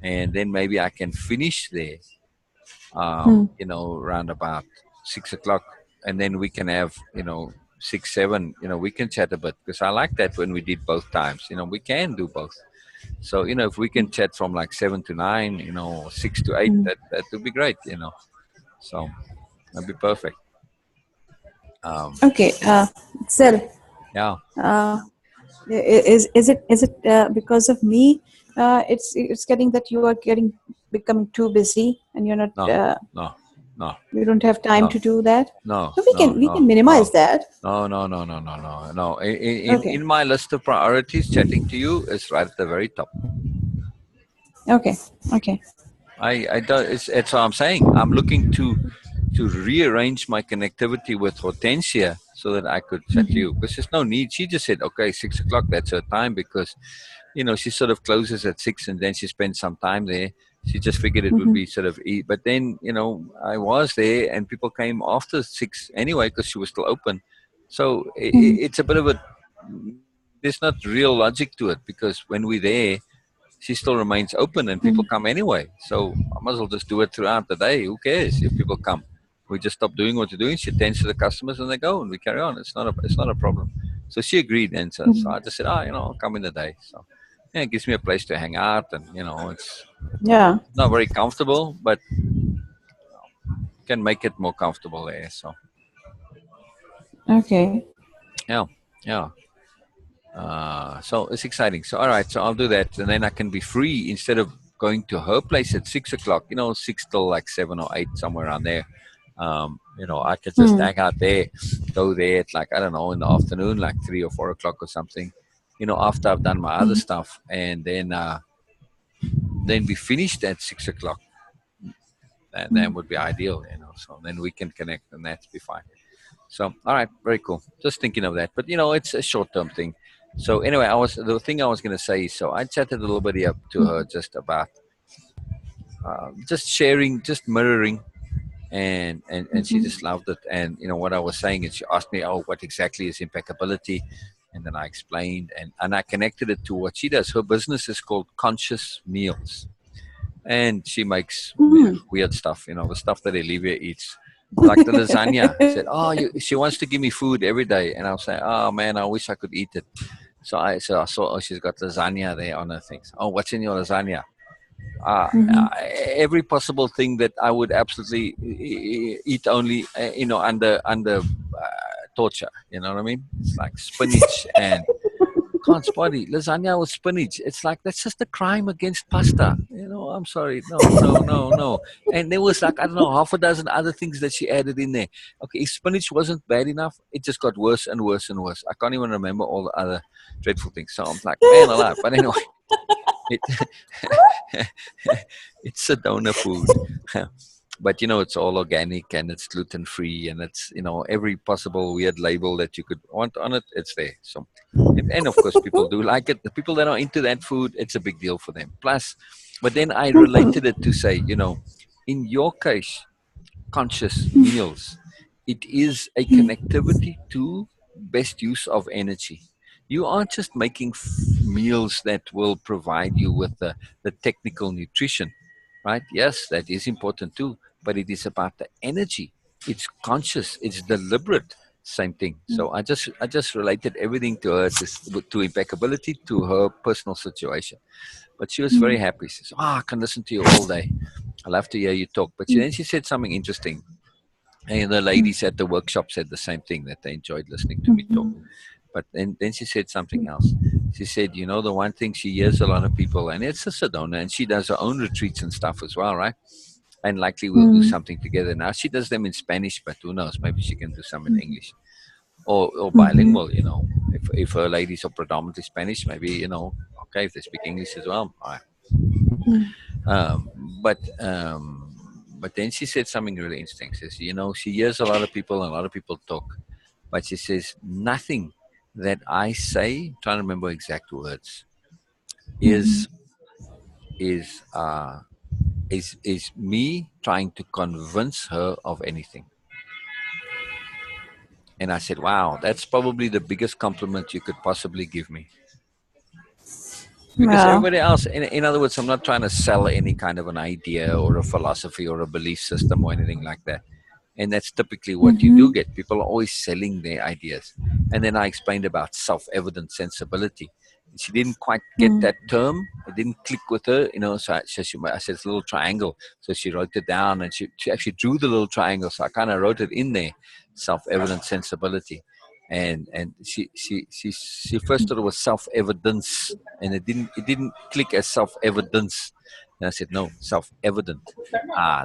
And then maybe I can finish there. Hmm. Around about 6 o'clock, and then we can have 6, 7. We can chat a bit because I like that when we did both times. We can do both. So if we can chat from like 7 to 9, 6 to 8, Hmm. that would be great. So that'd be perfect. Um, Okay. Still, yeah, uh, is it because of me? It's getting that you are getting becoming too busy and you're not. no, no, no, You don't have time no, to do that. no, So we no, can we no, can minimize no. that. No, no, no, no, no, no, no. In Okay. my list of priorities, chatting to you is right at the very top. Okay. Okay. I don't. It's what I'm saying. I'm looking to rearrange my connectivity with Hortensia so that I could chat to you because there's no need. She just said, okay, 6 o'clock. That's her time because she sort of closes at 6 and then she spends some time there. She just figured it would Hmm. be sort of but then I was there and people came after 6 anyway because she was still open. So Hmm. it's a bit of a there's not real logic to it because when we're there she still remains open and people come anyway. So I might as well just do it throughout the day. Who cares if people come? We just stop doing what we're doing. She attends to the customers and they go and we carry on. It's not a problem. So she agreed and so I just said, I'll come in the day. So yeah, it gives me a place to hang out and it's Yeah. not very comfortable, but can make it more comfortable there. So Okay. yeah, yeah. So it's exciting. So all right, so I'll do that, and then I can be free instead of going to her place at 6 o'clock. 6 till like 7 or 8, somewhere around there. I could just Hmm. hang out there, go there at like I don't know in the afternoon, like 3 or 4 o'clock or something. After I've done my other stuff, and then be finished at 6 o'clock. That would be ideal. So then we can connect, and that'd be fine. So, all right, very cool. Just thinking of that, but it's a short-term thing. So anyway, the thing I was going to say. So I chatted a little bit up to her just about just sharing, just mirroring, and she just loved it. And what I was saying, and she asked me, "Oh, what exactly is impeccability?" And then I explained, and I connected it to what she does. Her business is called Conscious Meals, and she makes weird stuff. The stuff that Olivia eats, like the lasagna. Said, "Oh, she wants to give me food every day," and I'll say, "Oh man, I wish I could eat it." So I saw, oh, she's got lasagna there on her things. Oh, what's in your lasagna? uh, every possible thing that I would absolutely eat only, under torture. You know what I mean? It's like spinach and can't spotty lasagna with spinach. It's like that's just a crime against pasta. I'm sorry. No, no, no, no. And there was like I don't know half a dozen other things that she added in there. Okay, if spinach wasn't bad enough, it just got worse and worse and worse. I can't even remember all the other dreadful things. So I'm like, man alive. But anyway, it it's Sedona food. But it's all organic and it's gluten free and it's every possible weird label that you could want on it, it's there. So and of course people do like it. The people that are into that food, it's a big deal for them. Plus, but then I related it to say, in your case, conscious meals. It is a connectivity to best use of energy. You aren't just making meals that will provide you with the technical nutrition, right? Yes, that is important too, but it is about the energy. It's conscious, it's deliberate. Same thing. So I just related everything to her to impeccability to her personal situation. But she was very happy. She says, "Ah, I can listen to you all day. I love to hear you talk." But then she said something interesting. And the ladies at the workshop said the same thing, that they enjoyed listening to me talk. But then she said something else. She said, the one thing she hears a lot of people, and it's a Sedona, and she does her own retreats and stuff as well, right? And likely we'll do something together. Now she does them in Spanish, but who knows? Maybe she can do some in English or bilingual. If her ladies are predominantly Spanish, maybe okay, if they speak English as well. All right. Um, but um, but then she said something really interesting. She says, she hears a lot of people and a lot of people talk, but she says nothing that I say. Trying to remember exact words is is uh, is me trying to convince her of anything. And I said, wow, that's probably the biggest compliment you could possibly give me. Because Yeah. everybody else, in other words, I'm not trying to sell any kind of an idea or a philosophy or a belief system or anything like that. And that's typically what you do get. People are always selling their ideas. And then I explained about self-evident sensibility. And she didn't quite get that term. It didn't click with her, I said it's a little triangle. So she wrote it down and she actually drew the little triangle. So I kind of wrote it in there, self-evident sensibility. And she first thought it was self-evidence, and it didn't click as self-evidence. And I said, no, self-evident.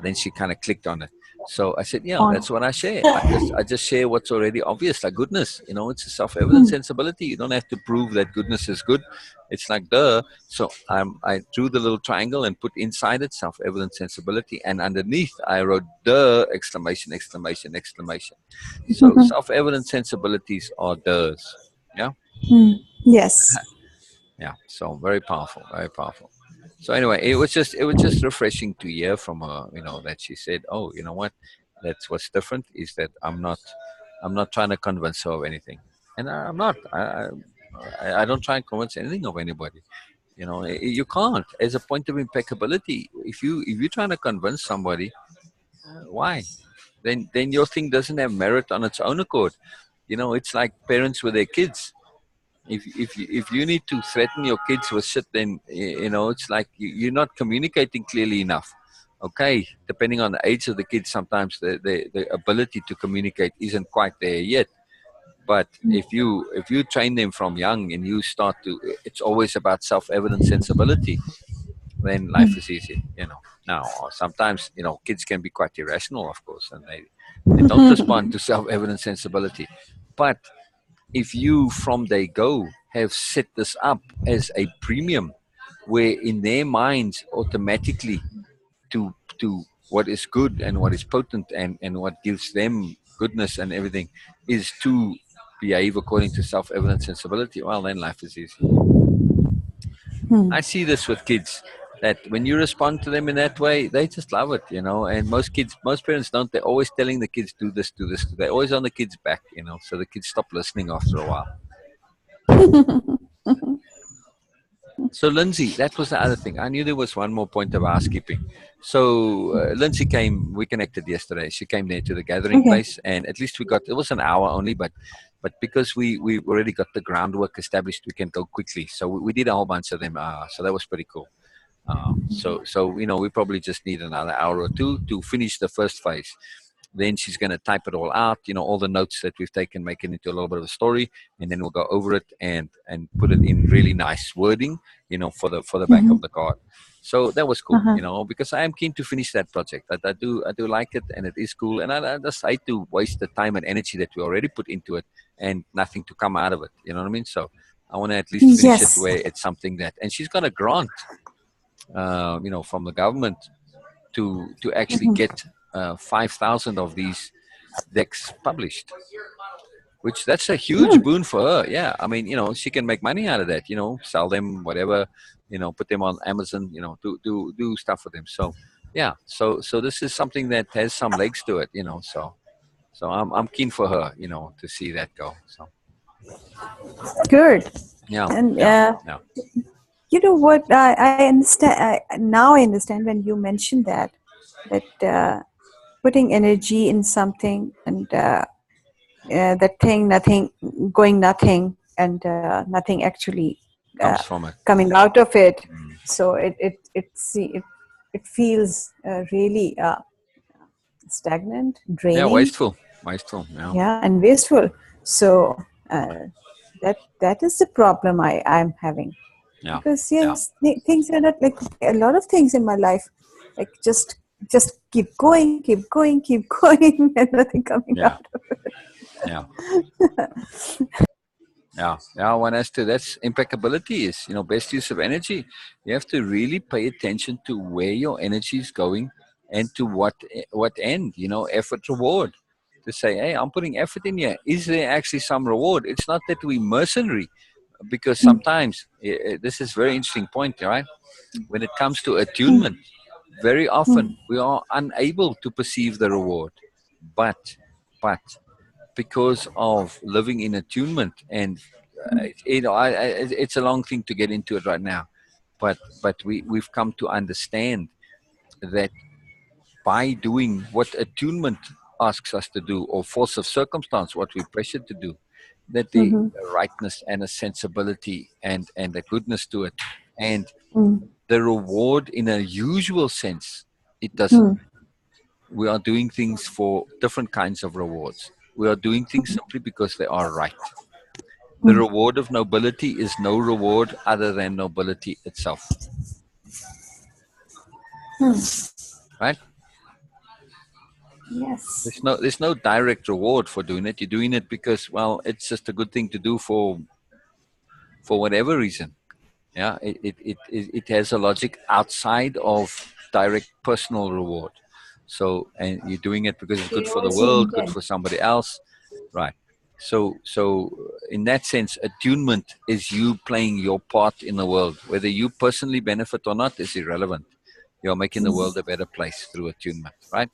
Then she kind of clicked on it. So I said, yeah, On. that's what I share. I just share what's already obvious, like goodness. It's a self-evident sensibility. You don't have to prove that goodness is good. It's like duh. So I drew the little triangle and put inside it self-evident sensibility, and underneath I wrote duh exclamation exclamation exclamation. So self-evident sensibilities are does. Yeah. Yes. Yeah, so very powerful, very powerful. So anyway, it was just refreshing to hear from her, that she said, "Oh, you know what? That's what's different is that I'm not trying to convince her of anything, and I'm not. I don't try and convince anything of anybody. You can't. As a point of impeccability, if you're trying to convince somebody, why? Then your thing doesn't have merit on its own accord. It's like parents with their kids. If you need to threaten your kids with shit, then it's like you're not communicating clearly enough. Okay, depending on the age of the kids, sometimes the ability to communicate isn't quite there yet. But if you train them from young and you start to, it's always about self-evident sensibility. Then life is easy. Now sometimes kids can be quite irrational, of course, and they don't respond to self-evident sensibility. But if you from day go have set this up as a premium where in their minds automatically to what is good and what is potent and what gives them goodness and everything is to behave according to self-evident sensibility, well, then life is easy. I see this with kids, that when you respond to them in that way, they just love it, And most parents don't. They're always telling the kids, do this, do this. They're always on the kids' back, So the kids stop listening after a while. So Lindsay, that was the other thing. I knew there was one more point of housekeeping. So Lindsay came. We connected yesterday. She came there to the gathering Okay. place, and at least we got. It was an hour only, but because we already got the groundwork established, we can go quickly. So we did a whole bunch of them. So that was pretty cool. So we probably just need another hour or two to finish the first phase. Then she's going to type it all out, all the notes that we've taken, make it into a little bit of a story, and then we'll go over it and put it in really nice wording, for the back of the card. So that was cool, Uh-huh. because I am keen to finish that project. I do like it, and it is cool, and I just hate to waste the time and energy that we already put into it and nothing to come out of it. You know what I mean? So I want to at least finish it Yes. where it's something that, and she's got a grant, from the government to actually get 5,000 of these decks published, which that's a huge Mm. boon for her. Yeah, I mean, she can make money out of that. Sell them, whatever. Put them on Amazon. Do stuff with them. So yeah, so this is something that has some legs to it. So I'm keen for her. To see that go. So Good. yeah, And yeah, yeah. you know what? I understand. Now I understand when you mentioned that putting energy in something and that thing, nothing going, nothing, and nothing actually Comes from it. coming out of it. Mm. So it feels really stagnant, Yeah, draining, wasteful. Yeah, yeah, and wasteful. So that is the problem I'm having, yeah, because yeah, yes, things are not like a lot of things in my life, like just keep going, keep going, keep going, and nothing coming yeah, out of it. yeah. Yeah, one has to. That's impeccability is, best use of energy. You have to really pay attention to where your energy is going and to what end, effort reward. To say, hey, I'm putting effort in here. Is there actually some reward? It's not that we mercenary, because sometimes this is very interesting point, right? When it comes to attunement, very often we are unable to perceive the reward, but but because of living in attunement, and it's a long thing to get into it right now, but we've come to understand that by doing what attunement asks us to do, or force of circumstance what we're pressured to do, that the Mm-hmm. rightness and a sensibility and a goodness to it, and Mm. the reward in a usual sense, it doesn't. Mm. We are doing things for different kinds of rewards. We are doing things simply because they are right. The Mm. reward of nobility is no reward other than nobility itself. Right? Yes. There's no direct reward for doing it. You're doing it because, well, it's just a good thing to do for whatever reason. Yeah, it has a logic outside of direct personal reward. So, and you're doing it because it's good for the Universal world, good intent. for somebody else, right? So in that sense, attunement is you playing your part in the world. Whether you personally benefit or not is irrelevant. You're making the world a better place through attunement, right?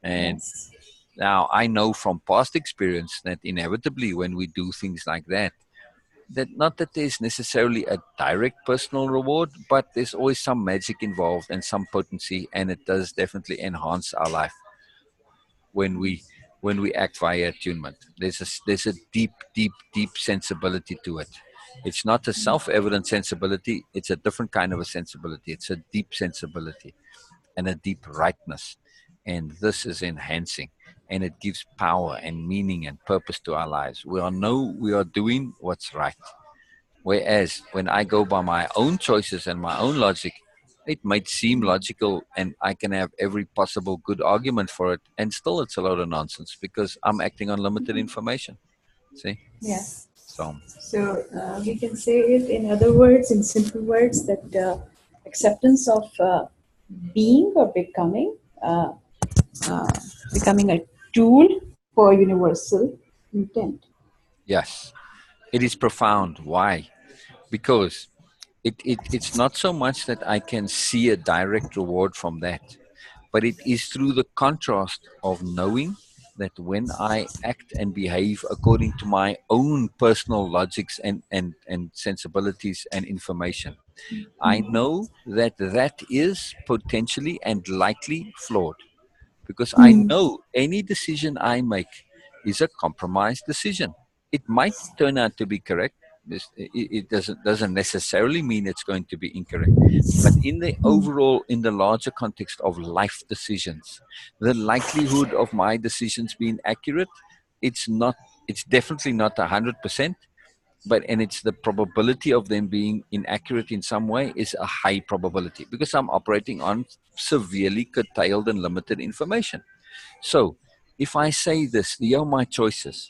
And Yes. now I know from past experience that inevitably when we do things like that not that there's necessarily a direct personal reward, but there's always some magic involved and some potency, and it does definitely enhance our life when we act via attunement. There's a deep sensibility to it. It's not a self-evident sensibility. It's a different kind of a sensibility. It's a deep sensibility and a deep rightness, and this is enhancing, and it gives power and meaning and purpose to our lives. We are doing what's right. Whereas when I go by my own choices and my own logic, it might seem logical and I can have every possible good argument for it, and still it's a load of nonsense because I'm acting on limited information. See? Yes. So, So we can say it in other words, in simple words, that acceptance of being or uh, becoming a tool for universal intent. Yes, it is profound. Why? Because it's not so much that I can see a direct reward from that, but it is through the contrast of knowing that when I act and behave according to my own personal logics and sensibilities and information, I know that that is potentially and likely flawed, because I Mm. know any decision I make is a compromised decision. It might turn out to be correct. It doesn't necessarily mean it's going to be incorrect. But in the Mm. overall, in the larger context of life decisions, the likelihood of my decisions being accurate, it's not. It's definitely not 100%, but and it's the probability of them being inaccurate in some way is a high probability, because I'm operating on severely curtailed and limited information. So if I say this, here are my choices,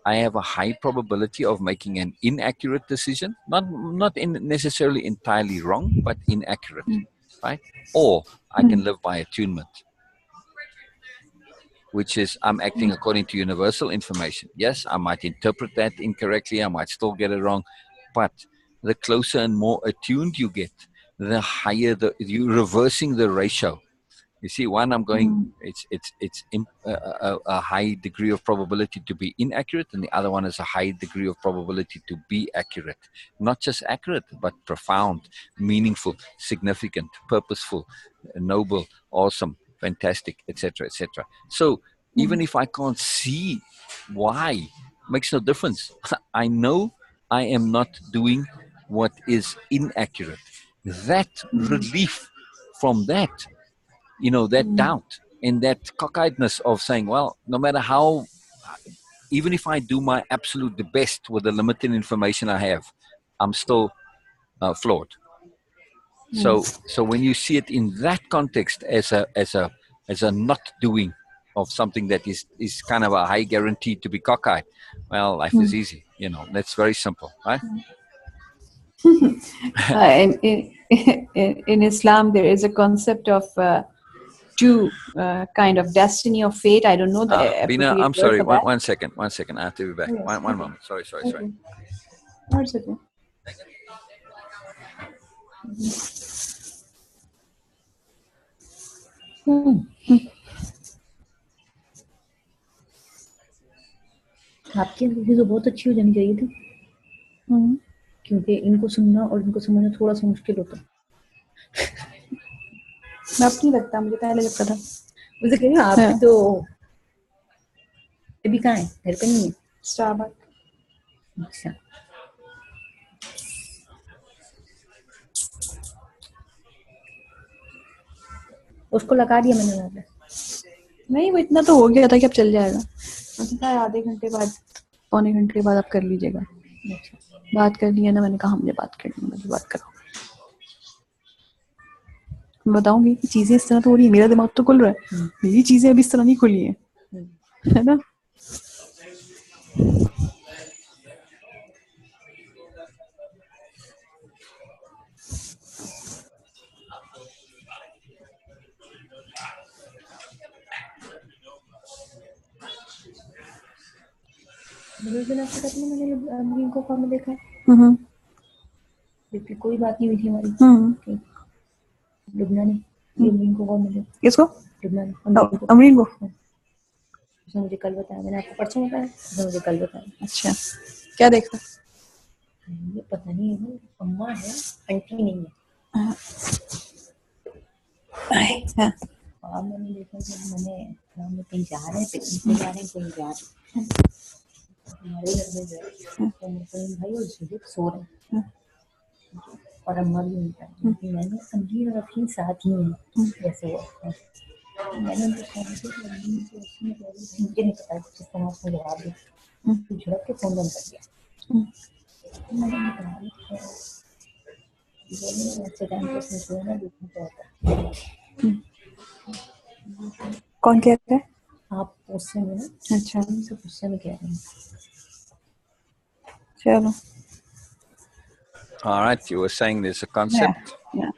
I have a high probability of making an inaccurate decision, not necessarily entirely wrong, but inaccurate, right? Or I can Mm. live by attunement, which is I'm acting according to universal information. Yes, I might interpret that incorrectly, I might still get it wrong, but the closer and more attuned you get, the higher you're reversing the ratio. You see, one I'm going, Mm. a high degree of probability to be inaccurate, and the other one is a high degree of probability to be accurate. Not just accurate, but profound, meaningful, significant, purposeful, noble, awesome, fantastic, etc., etc. So even Mm. if I can't see why, makes no difference. I know I am not doing what is inaccurate. That relief from that, that Mm. doubt and that cockeyedness of saying, well, no matter how, even if I do my absolute best with the limited information I have, I'm still flawed. So when you see it in that context as a not doing of something that is kind of a high guarantee to be cockeyed, well, life is Mm. easy. That's very simple, right? In Islam, there is a concept of two kind of destiny or fate. I don't know the Beena, appropriate I'm word sorry. for One, that. one second. 1 second. I have to be back. Oh, yes. One Okay. moment. Sorry. Okay. Oh, it's okay. आपकी अंग्रेजी तो बहुत अच्छी हो जानी चाहिए थी, क्योंकि इनको सुनना और इनको समझना थोड़ा सा मुश्किल होता है। अब नहीं लगता, मुझे पहले लगता था। मुझे कह रही हूँ, आपकी तो अभी कहाँ है, घर पे नहीं है? स्टारबक। अच्छा, उसको लगा दिया मैंने वहाँ पे। नहीं, वो इतना तो हो गया था कि अब चल जाएगा। उसने आधे घंटे बाद, पौने घंटे बाद आप कर लीजिएगा। अच्छा, बात करनी है ना, मैंने कहा हमने बात करनी है, मुझे बात करो। मैं बताऊंगी कि चीजें इस तरह तो हो रही है, मेरा दिमाग तो खुल रहा है, मेरी चीजें अभी इस तरह नहीं खुली है, है ना? उस दिन आपसे कहते हैं मैंने अमीन को काम में देखा है, लेकिन कोई बात नहीं हुई थी हमारी। लुबनानी, ये अमीन को कौन मिले? किसको? लुबनानी, अमरीन को। उसने मुझे कल बताया, मैंने आपको परसों बताया, उसने मुझे कल बताया। अच्छा, क्या देखा? ये पता नहीं है, अम्मा है, आंटी नहीं है। मैंने देखा कि मैंने हम कहीं जा रहे हैं, पिकनिक पे जा रहे हैं, कहीं जा रहे हैं, हमारे घर में गए तो मुझे भाई और जुलिप सो रहे हैं और अम्मा भी उनका है। मैंने अमीन और अफीन साथ ही हैं जैसे वो है। मैंने उनको फोन किया, मुझे नहीं पता किस तरह उसने जवाब दिया, झड़क के फोन बंद कर दिया। मैंने कहा अच्छे टाइम पे उसने सोना देखना चाहता। कौन कह रहा है? आप उससे में ना, अच्छा, सब गुस्से में कह रहे हैं। चलो। All right, you were saying there's a concept. Yeah.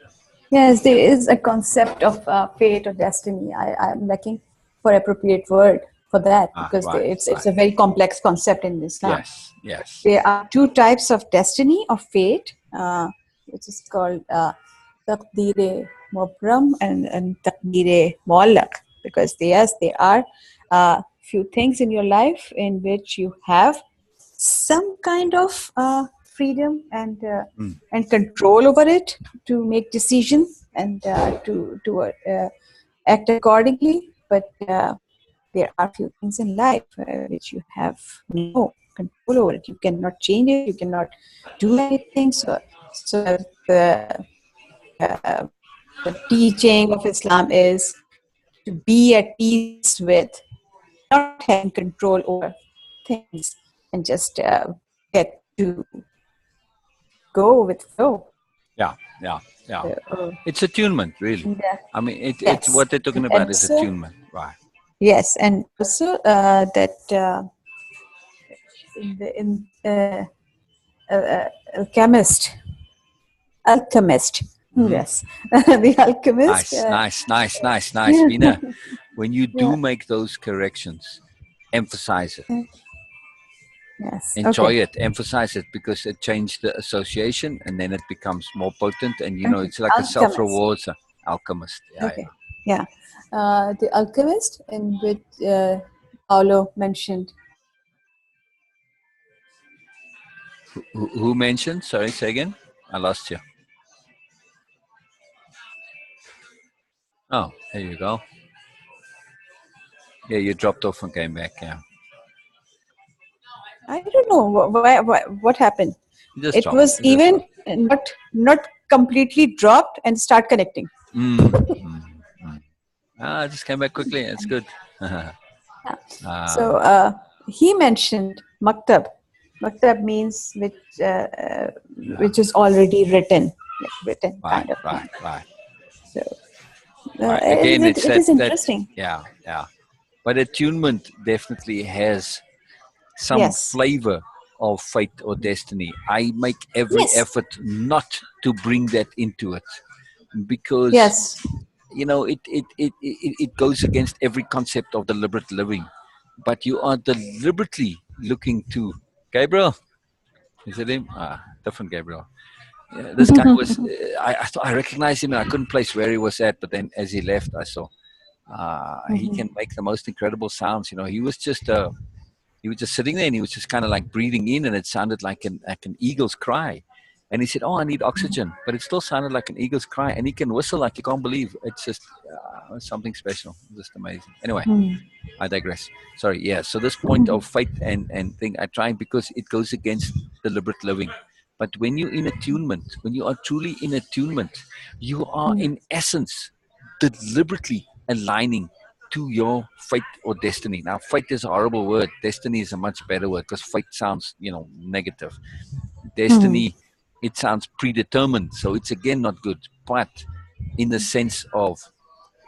Yes, there is a concept of fate or destiny. I'm looking for appropriate word. for that Ah, because right, it's right. a very complex concept in Islam. Yes, yes. There are two types of destiny or fate, which is called taqdeer mubram and taqdeer muallaq, because yes, there are few things in your life in which you have some kind of freedom Mm. and control over it to make decisions and to act accordingly. But there are few things in life which you have no control over it. You cannot change it. You cannot do anything. So the teaching of Islam is to be at peace with not having control over things and just get to go with flow. Yeah, yeah, yeah. So, It's attunement, really. and, I mean, it's yes, what they're talking and about is also attunement, right? yes, and also that in alchemist, alchemist. Hmm. Yes, the alchemist. Nice, nice, nice, nice, nice. Yeah. Beena, when you Yeah. do make those corrections, emphasize it. Yes. Enjoy Okay. it, emphasize it, because it changed the association and then it becomes more potent. And, Okay. it's like a self Alchemist. rewards alchemist. Yeah, yeah. Okay. Yeah. The alchemist, in which Paulo mentioned. Who mentioned? Sorry, say again. I lost you. Oh, there you go. Yeah, you dropped off and came back. Yeah, I don't know what happened. you just It dropped. was You just even dropped. not completely dropped and start connecting. Mm, mm, mm. I just came back quickly. It's good. Yeah. uh, So he mentioned maktab. Maktab means yeah, which is already written, like written right, kind of right, thing. right, So right. Again, it's it that is that. interesting. Yeah, yeah. But attunement definitely has some Yes. flavor of fate or destiny. I make every Yes. effort not to bring that into it because Yes. it goes against every concept of deliberate living. But you are deliberately looking to Gabriel. Is it him? Different Gabriel. Yeah, this guy was. I thought I recognized him and I couldn't place where he was at. But then as he left, I saw he Mhm. can make the most incredible sounds. He was just sitting there and he was just kind of like breathing in and it sounded like an eagle's cry. And he said, "Oh, I need oxygen," but it still sounded like an eagle's cry. And he can whistle like you can't believe. It's just something special, just amazing. Anyway, Mhm. I digress. Sorry. Yeah. So this point of faith and thing, I try because it goes against deliberate living. But when you're in attunement, when you are truly in attunement, you are Mhm. in essence deliberately aligning to your fate or destiny. Now, fate is a horrible word. Destiny is a much better word because fate sounds, negative. Mhm. Destiny, it sounds predetermined. So it's again not good. But in the sense of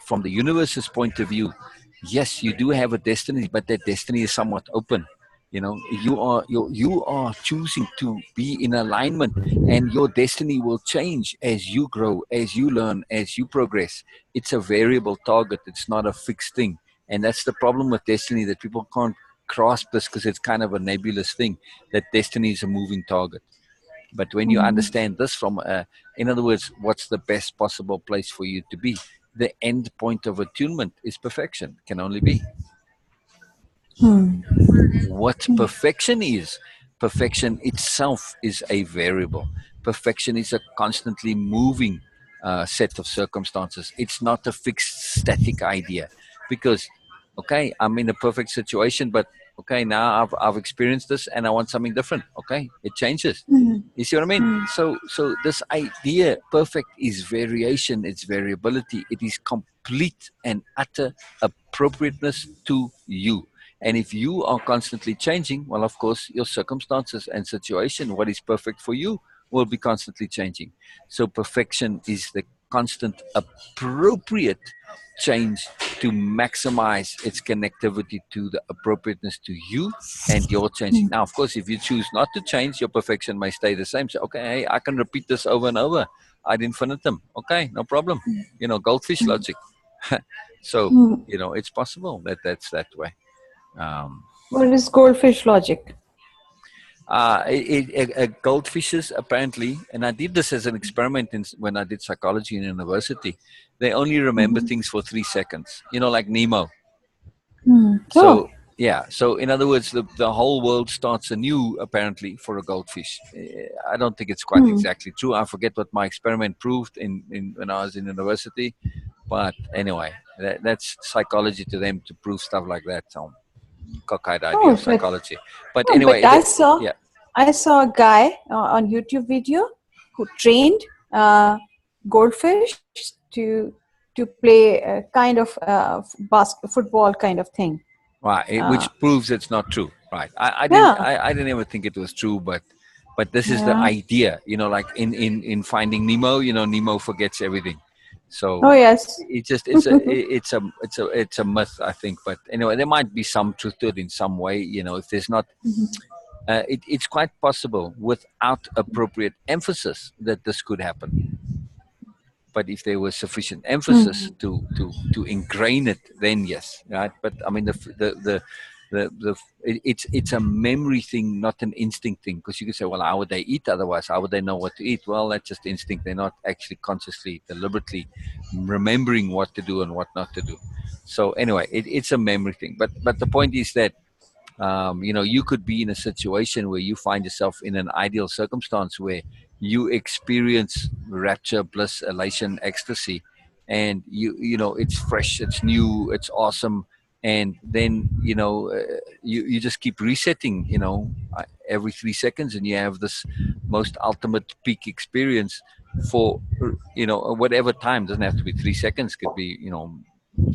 from the universe's point of view, yes, you do have a destiny, but that destiny is somewhat open. You are choosing to be in alignment, and your destiny will change as you grow, as you learn, as you progress. It's a variable target. It's not a fixed thing, and that's the problem with destiny that people can't grasp this because it's kind of a nebulous thing. That destiny is a moving target. But when you Mhm. understand this in other words, what's the best possible place for you to be? The end point of attunement is perfection, can only be. Mhm. What perfection itself is a variable. Perfection is a constantly moving set of circumstances. It's not a fixed static idea because okay, I'm in a perfect situation, but okay, now I've experienced this and I want something different. Okay, it changes. Mhm. You see what I mean? Mhm. So this idea perfect is variation, it's variability, it is complete and utter appropriateness to you. And if you are constantly changing, well, of course, your circumstances and situation, what is perfect for you, will be constantly changing. So perfection is the constant appropriate change to maximize its connectivity to the appropriateness to you and your changing. Now, of course, if you choose not to change, your perfection may stay the same. So, okay, hey, I can repeat this over and over ad infinitum. Okay, no problem. Goldfish logic. So, Mhm. it's possible that that's that way. Um, What is goldfish logic? Goldfishes apparently, and I did this as an experiment when I did psychology in university. They only remember Mm-hmm. things for 3 seconds. You know, like Nemo. Oh. So yeah. So in other words, the whole world starts anew apparently for a goldfish. I don't think it's quite Hmm. exactly true. I forget what my experiment proved in when I was in university. But anyway, that's psychology to them to prove stuff like that. So cockeyed idea Oh, of psychology. But no, but anyway, yeah. I saw a guy on YouTube video who trained uh, goldfish to play a kind of football kind of thing. Right, Uh, which proves it's not true. Right. yeah, I didn't ever think it was true, but this is the yeah. idea. You know, like in Finding Nemo. You know, Nemo forgets everything. So Oh yes. it just it's a myth, I think. But anyway, there might be some truth to it in some way. You know, if there's not, it's quite possible without appropriate emphasis that this could happen. But if there was sufficient emphasis Mhm. to ingrain it, then yes, right. But I mean it's a memory thing, not an instinct thing, because you can say, well, how would they eat otherwise? How would they know what to eat? Well, that's just instinct. They're not actually consciously, deliberately remembering what to do and what not to do. So anyway, it's a memory thing. But the point is that you know, you could be in a situation where you find yourself in an ideal circumstance where you experience rapture, bliss, elation, ecstasy, and you know it's fresh, it's new, it's awesome, and then you know you just keep resetting, you know, every 3 seconds, and you have this most ultimate peak experience for you know whatever time. Doesn't have to be 3 seconds, could be, you know,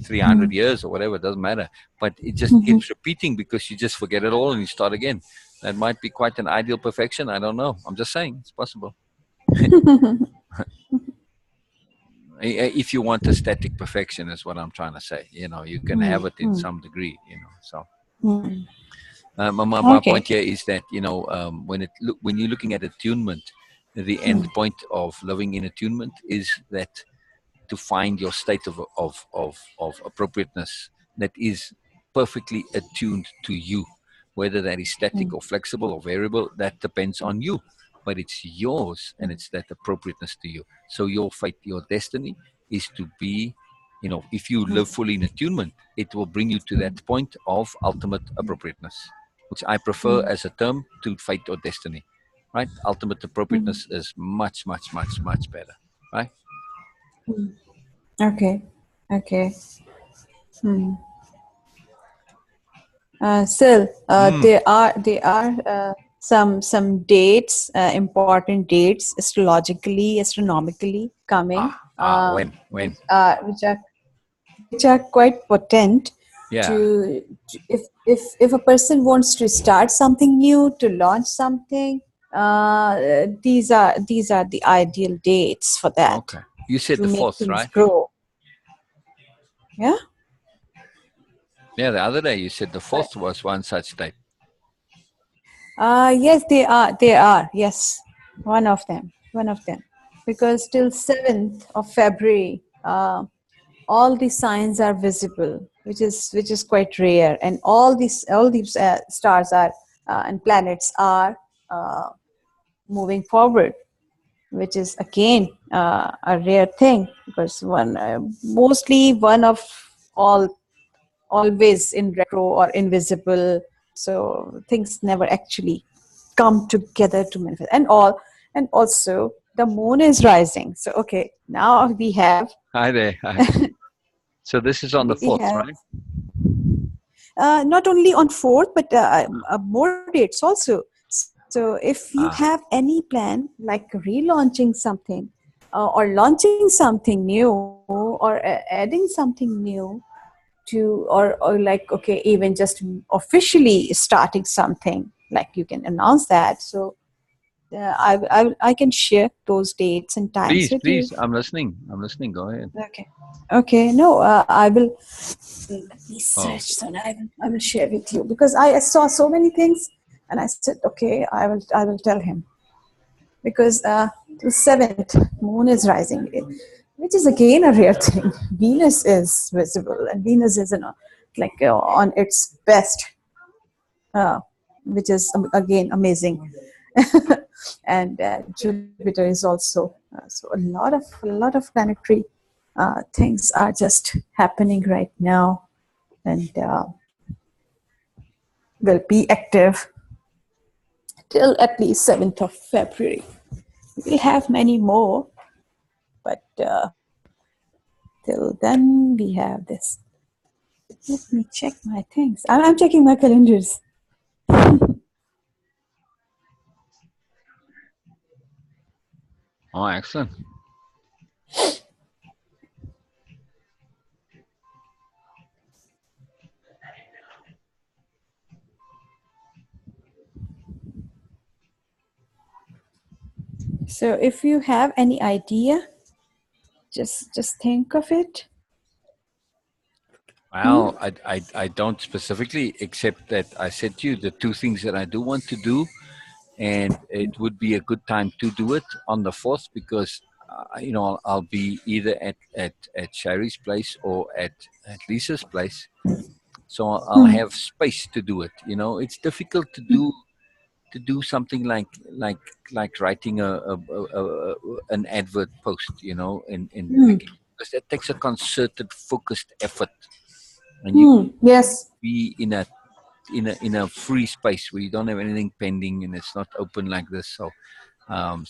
300 years or whatever, it doesn't matter. But it just Mhm. keeps repeating because you just forget it all and you start again. That might be quite an ideal perfection. I don't know. I'm just saying it's possible. If you want a static perfection, is what I'm trying to say. You know, you can have it in some degree. You know, so Mm. my Okay. point here is that, you know, when you're looking at attunement, the end Mm. point of living in attunement is that to find your state of appropriateness that is perfectly attuned to you. Whether that is static or flexible or variable, that depends on you. But it's yours and it's that appropriateness to you. So your fate, your destiny is to be, you know, if you live fully in attunement, it will bring you to that point of ultimate appropriateness, which I prefer as a term to fate or destiny. Right? Ultimate appropriateness is much, much, much, much better. Right? Okay. Okay. Still, Mm. there are some dates, important dates, astrologically, astronomically coming, When? which are quite potent Yeah. to if a person wants to start something new, to launch something. These are the ideal dates for that, Okay. You said to the make fourth, things right? grow. Yeah. Yeah, the other day you said the fourth was one such date. Yes, they are. They are. Yes, one of them. One of them. Because till 7th of February, all the signs are visible, which is quite rare, and all these stars are and planets are uh, moving forward, which is again a rare thing, because one mostly one of all always in retro or invisible, so things never actually come together to manifest. And also the moon is rising, so okay, now we have Hi there. Hi. So this is on the we fourth, have right? not only on 4th, but more dates also. So if you have Ah, any plan like relaunching something, or launching something new, or adding something new to, or like, okay, even just officially starting something, like you can announce that. So I can share those dates and times please, with you. please. I'm listening. I'm listening. Go ahead. Okay. Okay, no, I will, let me Oh, search, so I will share with you, because I saw so many things, and I said, okay, I will tell him, because the 7th moon is rising, which is again a rare thing. Venus is visible, and Venus is in a like on its best, uh, which is again amazing. And Jupiter is also so a lot of planetary things are just happening right now, and will be active till at least 7th of February. We'll have many more, but till then we have this. Let me check my things. I'm checking my calendars. Oh, excellent. So if you have any idea, just think of it. Well, I don't specifically, except that I said to you the two things that I do want to do, and it would be a good time to do it on the 4th because, I'll be either at Sherry's place or at Lisa's place. So I'll have space to do it. It's difficult to do something like writing an advert post, in because that takes a concerted, focused effort, and you Yes. be in a free space where you don't have anything pending and it's not open like this. So on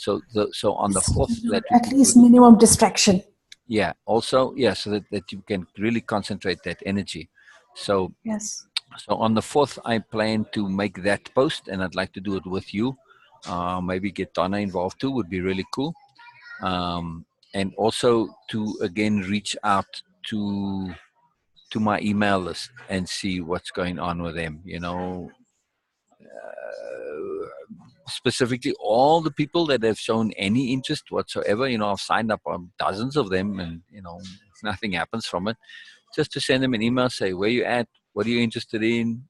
the 4th, that would At be good. least minimum distraction. Yeah. Also, yeah, so that you can really concentrate that energy. So Yes. So on the 4th, I plan to make that post, and I'd like to do it with you. Maybe get Donna involved too would be really cool. And also to again reach out to to my email list and see what's going on with them. Specifically all the people that have shown any interest whatsoever. I've signed up on dozens of them, and nothing happens from it. Just to send them an email, say where you at, what are you interested in,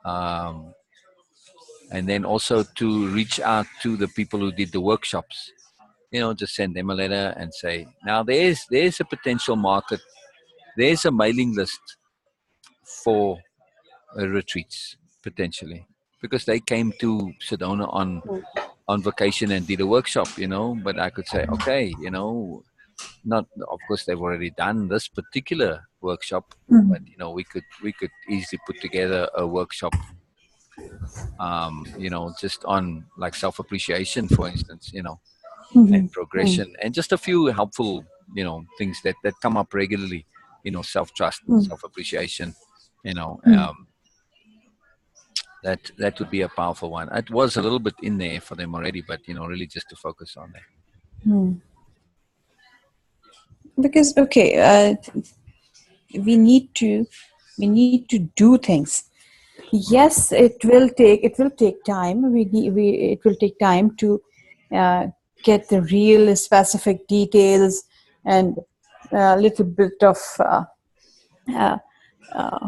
um, and then also to reach out to the people who did the workshops. Just send them a letter and say, now there's a potential market, there's a mailing list for retreats potentially, because they came to Sedona on vacation and did a workshop. But I could say, okay, not, of course they've already done this particular workshop, but we could easily put together a workshop, just on like self appreciation, for instance, and progression, and just a few helpful, things that come up regularly, self trust, self appreciation, you know, um, that would be a powerful one. It was a little bit in there for them already, but really just to focus on that. Because okay, we need to we need to do things. Yes, it will take time. It will take time to uh, get the real specific details and a little bit of uh,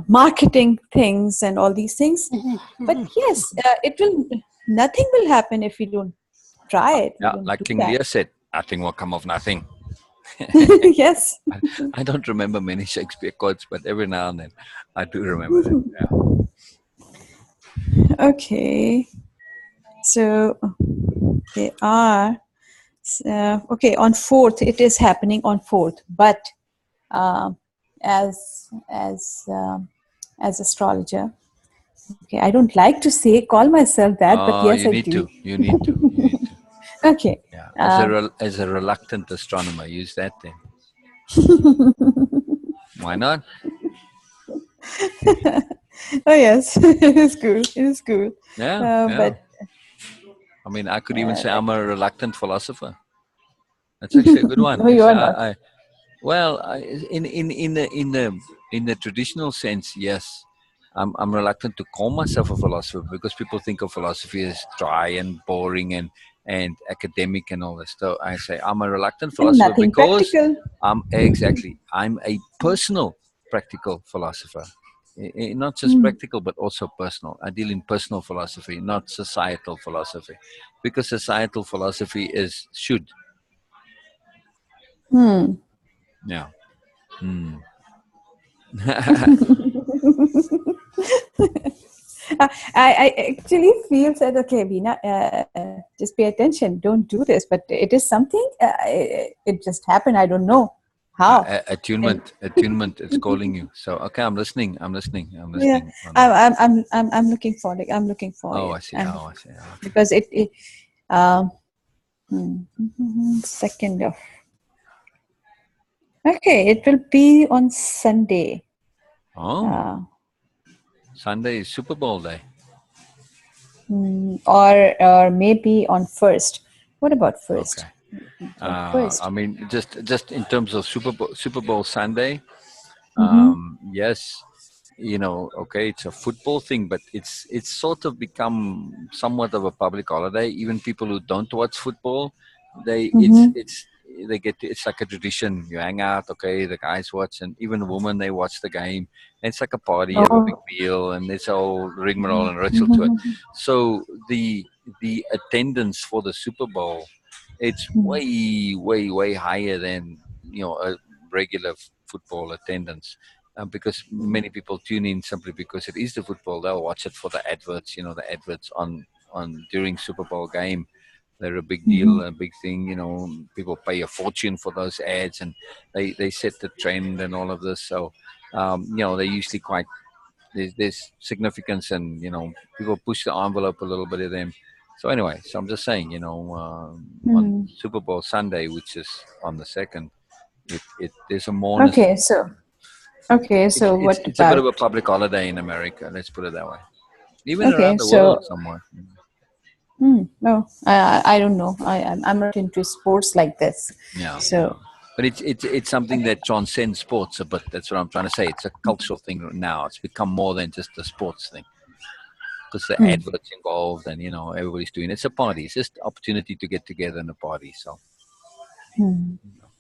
marketing things and all these things. But yes, it will. Nothing will happen if we don't try it. We Yeah, don't like do King that. Lear said, nothing will come of nothing. Yes. I don't remember many Shakespeare quotes, but every now and then I do remember that. Yeah. Okay. So they are okay on 4th. It is happening on 4th, but uh, as astrologer, okay, I don't like to say call myself that, but Oh, yes, you I need do. to. You need to. You need to. Okay. Yeah. As a reluctant astronomer, use that then. Why not? Oh yes, it is cool. It is cool. Yeah. Yeah. But I mean, I could even say I'm a reluctant philosopher. That's actually a good one. no, you It's, are not. well, in the traditional sense, yes, I'm reluctant to call myself a philosopher because people think of philosophy as dry and boring and academic and all this. So I say I'm a reluctant And philosopher nothing because practical. I'm a personal practical philosopher. Not just practical, but also personal. I deal in personal philosophy, not societal philosophy, because societal philosophy is should. Yeah. Hmm. I actually feel that okay, Beena, just pay attention. Don't do this, but it is something. It just happened. I don't know how. And Attunement. It's calling you. So okay, I'm listening. I'm listening. I'm yeah, listening. Oh, no. I'm looking for it. I'm looking for Oh, it. I see. I'm Oh, I see. Okay. because it um, second of okay. It will be on Sunday. Oh, Uh, Sunday is Super Bowl day. or maybe on first. What about Okay. first? On I first. mean, just in terms of Super Bowl Sunday, Mm-hmm. yes, okay, it's a football thing, but it's sort of become somewhat of a public holiday. Even people who don't watch football, they Mm-hmm. it's they get it's like a tradition. You hang out, okay, the guys watch, and even women they watch the game. And it's like a party, you have a big Oh. meal, and it's all rigmarole and ritual to it. Mm-hmm. So the attendance for the Super Bowl, it's way higher than a regular football attendance, because many people tune in simply because it is the football. They'll watch it for the adverts. The adverts on during Super Bowl game. They're a big Mm-hmm. deal, a big thing. People pay a fortune for those ads, and they set the trend and all of this. So, they're usually quite there's significance, and people push the envelope a little bit of them. So anyway, so I'm just saying, on Mm-hmm. Super Bowl Sunday, which is on the second, it there's a mourners. Okay, so It's it's what it's a bit of about a public holiday in America. Let's put it that way. Even okay, around the world, so somewhat. no, I don't know. I'm not into sports like this. Yeah, yeah. So But it's something that transcends sports a bit. That's what I'm trying to say. It's a cultural thing now. It's become more than just a sports thing, because the hmm, adverts involved, and everybody's doing it. It's a party. It's just opportunity to get together in a party. So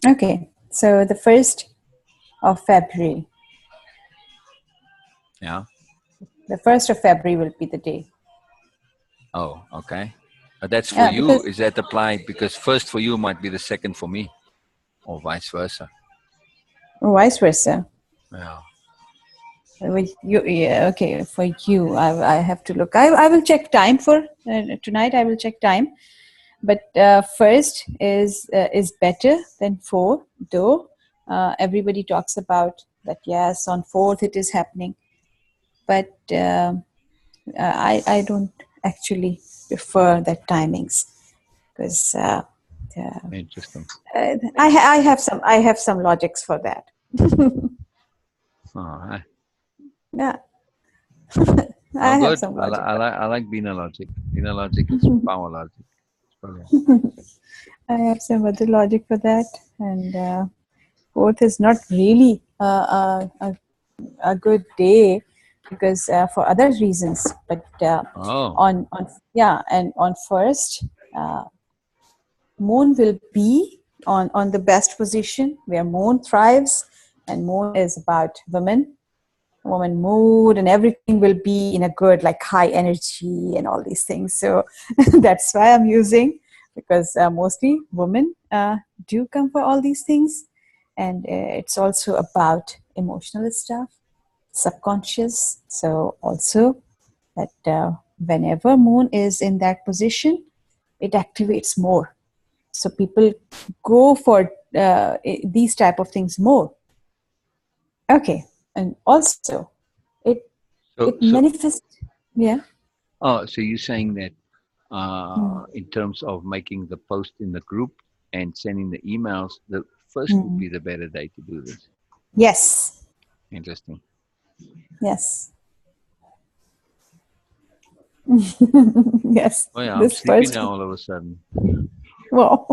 okay. So the 1st of February. yeah. The 1st of February will be the day. Oh, okay. But that's for Yeah, you. because Is that applied? Because first for you might be the second for me, or vice versa. vice versa. Yeah. With you, yeah, okay. For you, I have to look. I will check time for tonight. I will check time. But first is better than four, though everybody talks about that. Yes, on fourth it is happening, but I don't actually prefer that timings because Interesting. I have some logics for that. All right. Yeah, Oh, I have good. some I, li- logic I for like I like Beena logic. Beena logic is power logic. It's brilliant. I have some other logic for that, and fourth is not really a good day because for other reasons. But Oh, on yeah, and on first, uh, moon will be on the best position where moon thrives, and moon is about woman mood, and everything will be in a good like high energy and all these things. So that's why I'm using, because mostly women do come for all these things, and it's also about emotional stuff, subconscious. So also that whenever moon is in that position, it activates more, so people go for these type of things more. Okay, and also it so it so manifests. Yeah. so you're saying that Mm. in terms of making the post in the group and sending the emails, the first would Mm. be the better day to do this. Yes. Interesting. Yes. Yes. Oh yeah, I'm This sleepy first. now all of a sudden. Wow.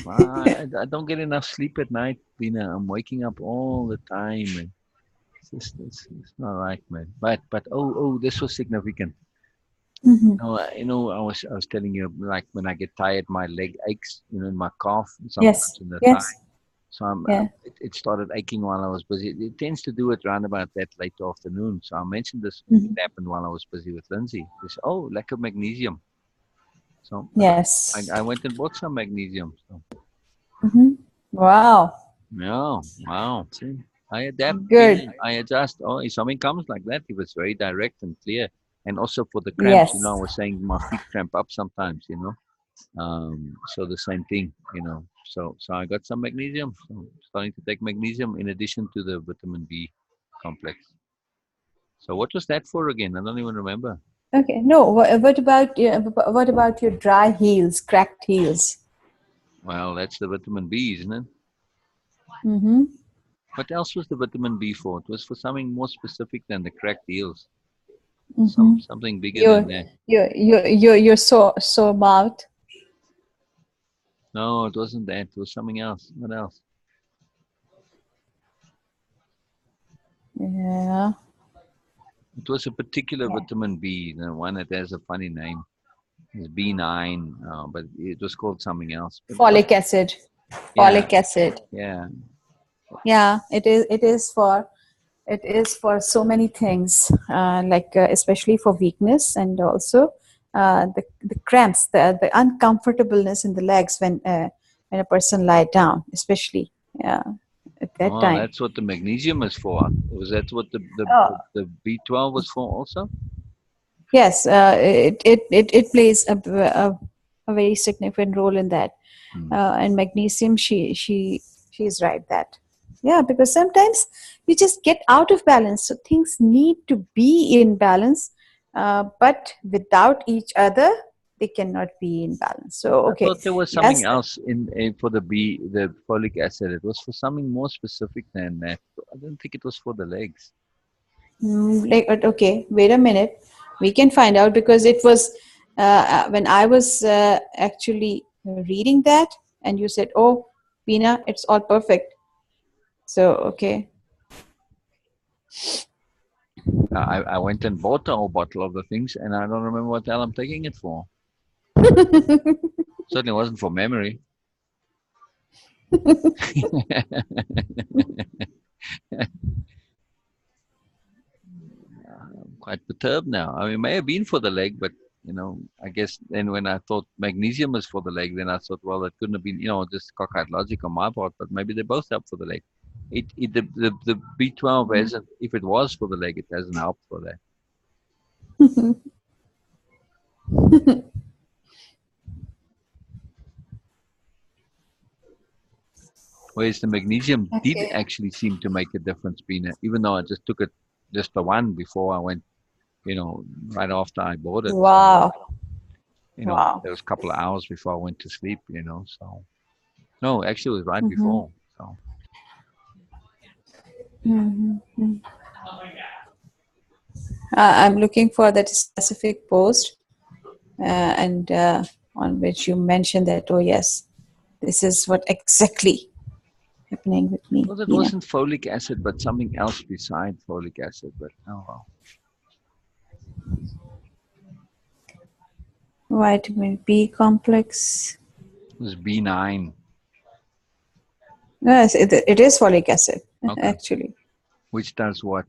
Why? I don't get enough sleep at night, Bina. I'm waking up all the time, and it's not right, man. But this was significant. Mhm. I was telling you, like when I get tired, my leg aches, in my calf, and sometimes Yes. in the thigh. Yes. So Yeah. it started aching while I was busy. It tends to do it around about that late afternoon. So I mentioned this. It Mhm. happened while I was busy with Lindsay. They said, "Oh, lack of magnesium." So Yes. I went and bought some magnesium. So Wow. Yeah, wow. See, I adapt, Good. Beena. I adjust. Oh, if something comes like that, he was very direct and clear. And also for the cramps, I Yes. was saying my feet cramp up sometimes, So the same thing, So I got some magnesium. So I'm starting to take magnesium in addition to the vitamin B complex. So what was that for again? I don't even remember. Okay. No. What about your dry heels, cracked heels? Well, that's the vitamin B, isn't it? Mm-hmm. What else was the vitamin B for? It was for something more specific than the cracked heels. Mm-hmm. Something bigger than Your that. your sore mouth. No, it wasn't that. It was something else. What else? Yeah. It was a particular vitamin B, the one that has a funny name. It's B9, but it was called something else. But it was, Folic acid. yeah, Folic acid. yeah. Yeah. It is for so many things, especially for weakness, and also the cramps, the uncomfortableness in the legs when a person lie down, especially, yeah, at that Oh, time. that's what the magnesium is for. Was that what Oh, the B12 was for also? yes, it plays a very significant role in that. Hmm. And magnesium, she's right that, yeah, because sometimes you just get out of balance, so things need to be in balance, but without each other they cannot be in balance. So I okay, thought there was something yes. else in for the folic acid. It was for something more specific than that. I don't think it was for the legs. Okay, wait a minute, we can find out, because it was when I was actually reading that, and you said, oh, Beena, it's all perfect. So okay. I went and bought a whole bottle of the things, and I don't remember what the hell I'm taking it for. Certainly wasn't for memory. Quite perturbed now. I mean, it may have been for the leg, but I guess then when I thought magnesium was for the leg, then I thought, well, that couldn't have been, just cockeyed logic on my part, but maybe they're both help for the leg. The B12 hasn't, if it was for the leg, it hasn't helped for that. Whereas the magnesium did Okay. actually seem to make a difference, Beena, even though I just took it just the one before I went, right after I bought it. So, Wow. Wow. there was a couple of hours before I went to sleep. So no, actually it was right Hmm. before. So I'm looking for that specific post, and on which you mentioned that, oh, yes, this is what exactly happening with me, well, it Beena. wasn't folic acid, but something else beside folic acid. But oh well, Vitamin B complex. it was B9. Yes, it is folic acid, Okay, actually. which does what?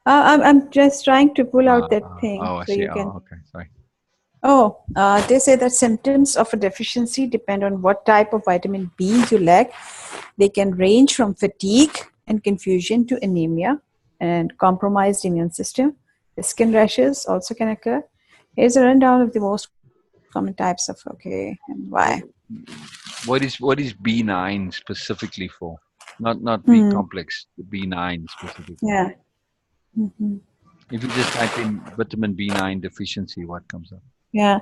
I'm just trying to pull out that thing Oh, I so see. you can. Oh, okay, sorry. Oh, they say that symptoms of a deficiency depend on what type of vitamin B you lack. They can range from fatigue and confusion to anemia and compromised immune system. Skin rashes also can occur. Here's a rundown of the most common types of, okay, and why. What what is B9 specifically for? Not B Hmm. complex. The B9 specifically. Yeah. If you just type in vitamin B9 deficiency, what comes up? Yeah.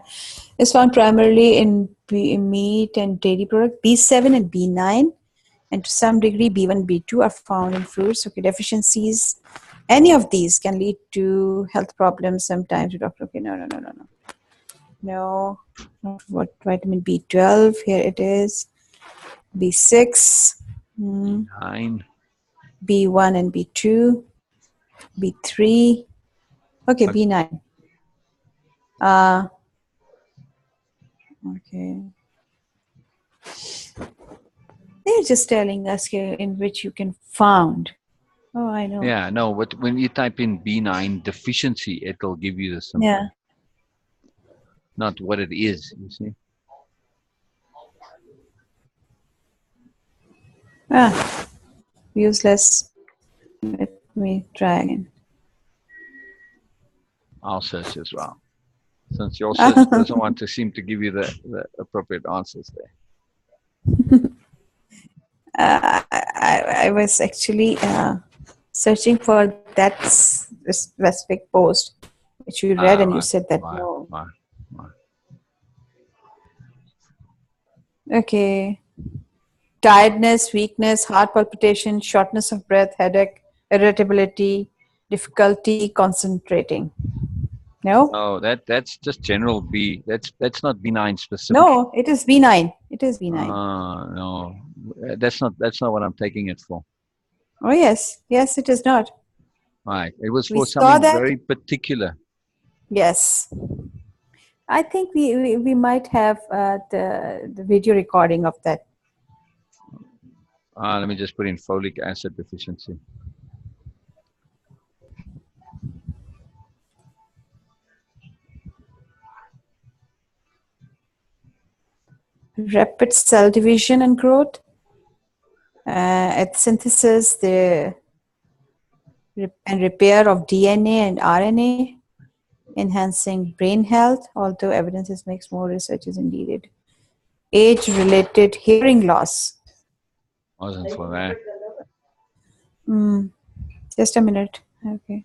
It's found primarily in meat and dairy product. B7 and B9, and to some degree B1, B2 are found in fruits. Okay, deficiencies. Any of these can lead to health problems sometimes. Doctor, okay, no, no, no, no, no. No, not what vitamin B12. Here it is. B6, B9. B1 and B2, B3. Okay, Okay. B9. Uh, okay. They're just telling us here in which you can found. Oh, I know. Yeah, no, but when you type in B9 deficiency, it'll give you the Yeah. symptom, not what it is, you see. Ah, useless. Let me try again. I'll search as well. Since your search doesn't want to seem to give you the appropriate answers there. I was actually searching for that specific post which you read, and you Right, said that right, no. right, right. Okay. Tiredness, weakness, heart palpitation, shortness of breath, headache, irritability, difficulty concentrating. No? No, that's just general B. That's not B9 specific. No, it is B9. It is B9. No, that's not what I'm taking it for. Oh, yes. Yes, it is not. Right, it was We for saw something that. very particular. Yes. I think we might have the video recording of that. Let me just put in folic acid deficiency. Rapid cell division and growth. At synthesis, and repair of DNA and RNA, enhancing brain health, although evidence is makes more research is needed. Age-related hearing loss. Wasn't for that. Just a minute. Okay.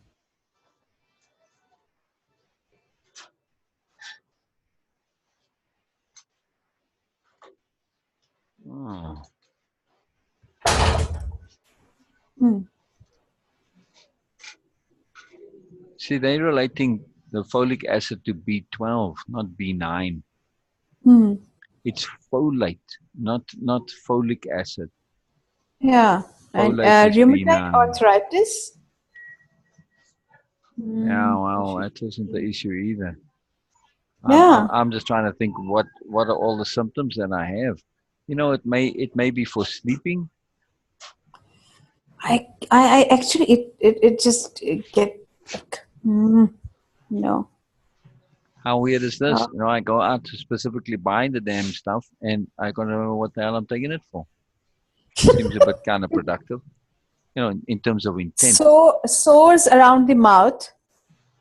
Oh. See, they're relating the folic acid to B12, not B9. It's folate, not folic acid. Yeah. And Folate is rheumatoid B9. arthritis. Yeah, well, that isn't the issue either. Yeah. I'm just trying to think what are all the symptoms that I have. You know, it may be for sleeping. I actually it just get like no. How weird is this? Uh, You know, I go out to specifically buy the damn stuff, and I don't know what the hell I'm taking it for. Seems a bit counterproductive, you know, in terms of intent. so sores around the mouth.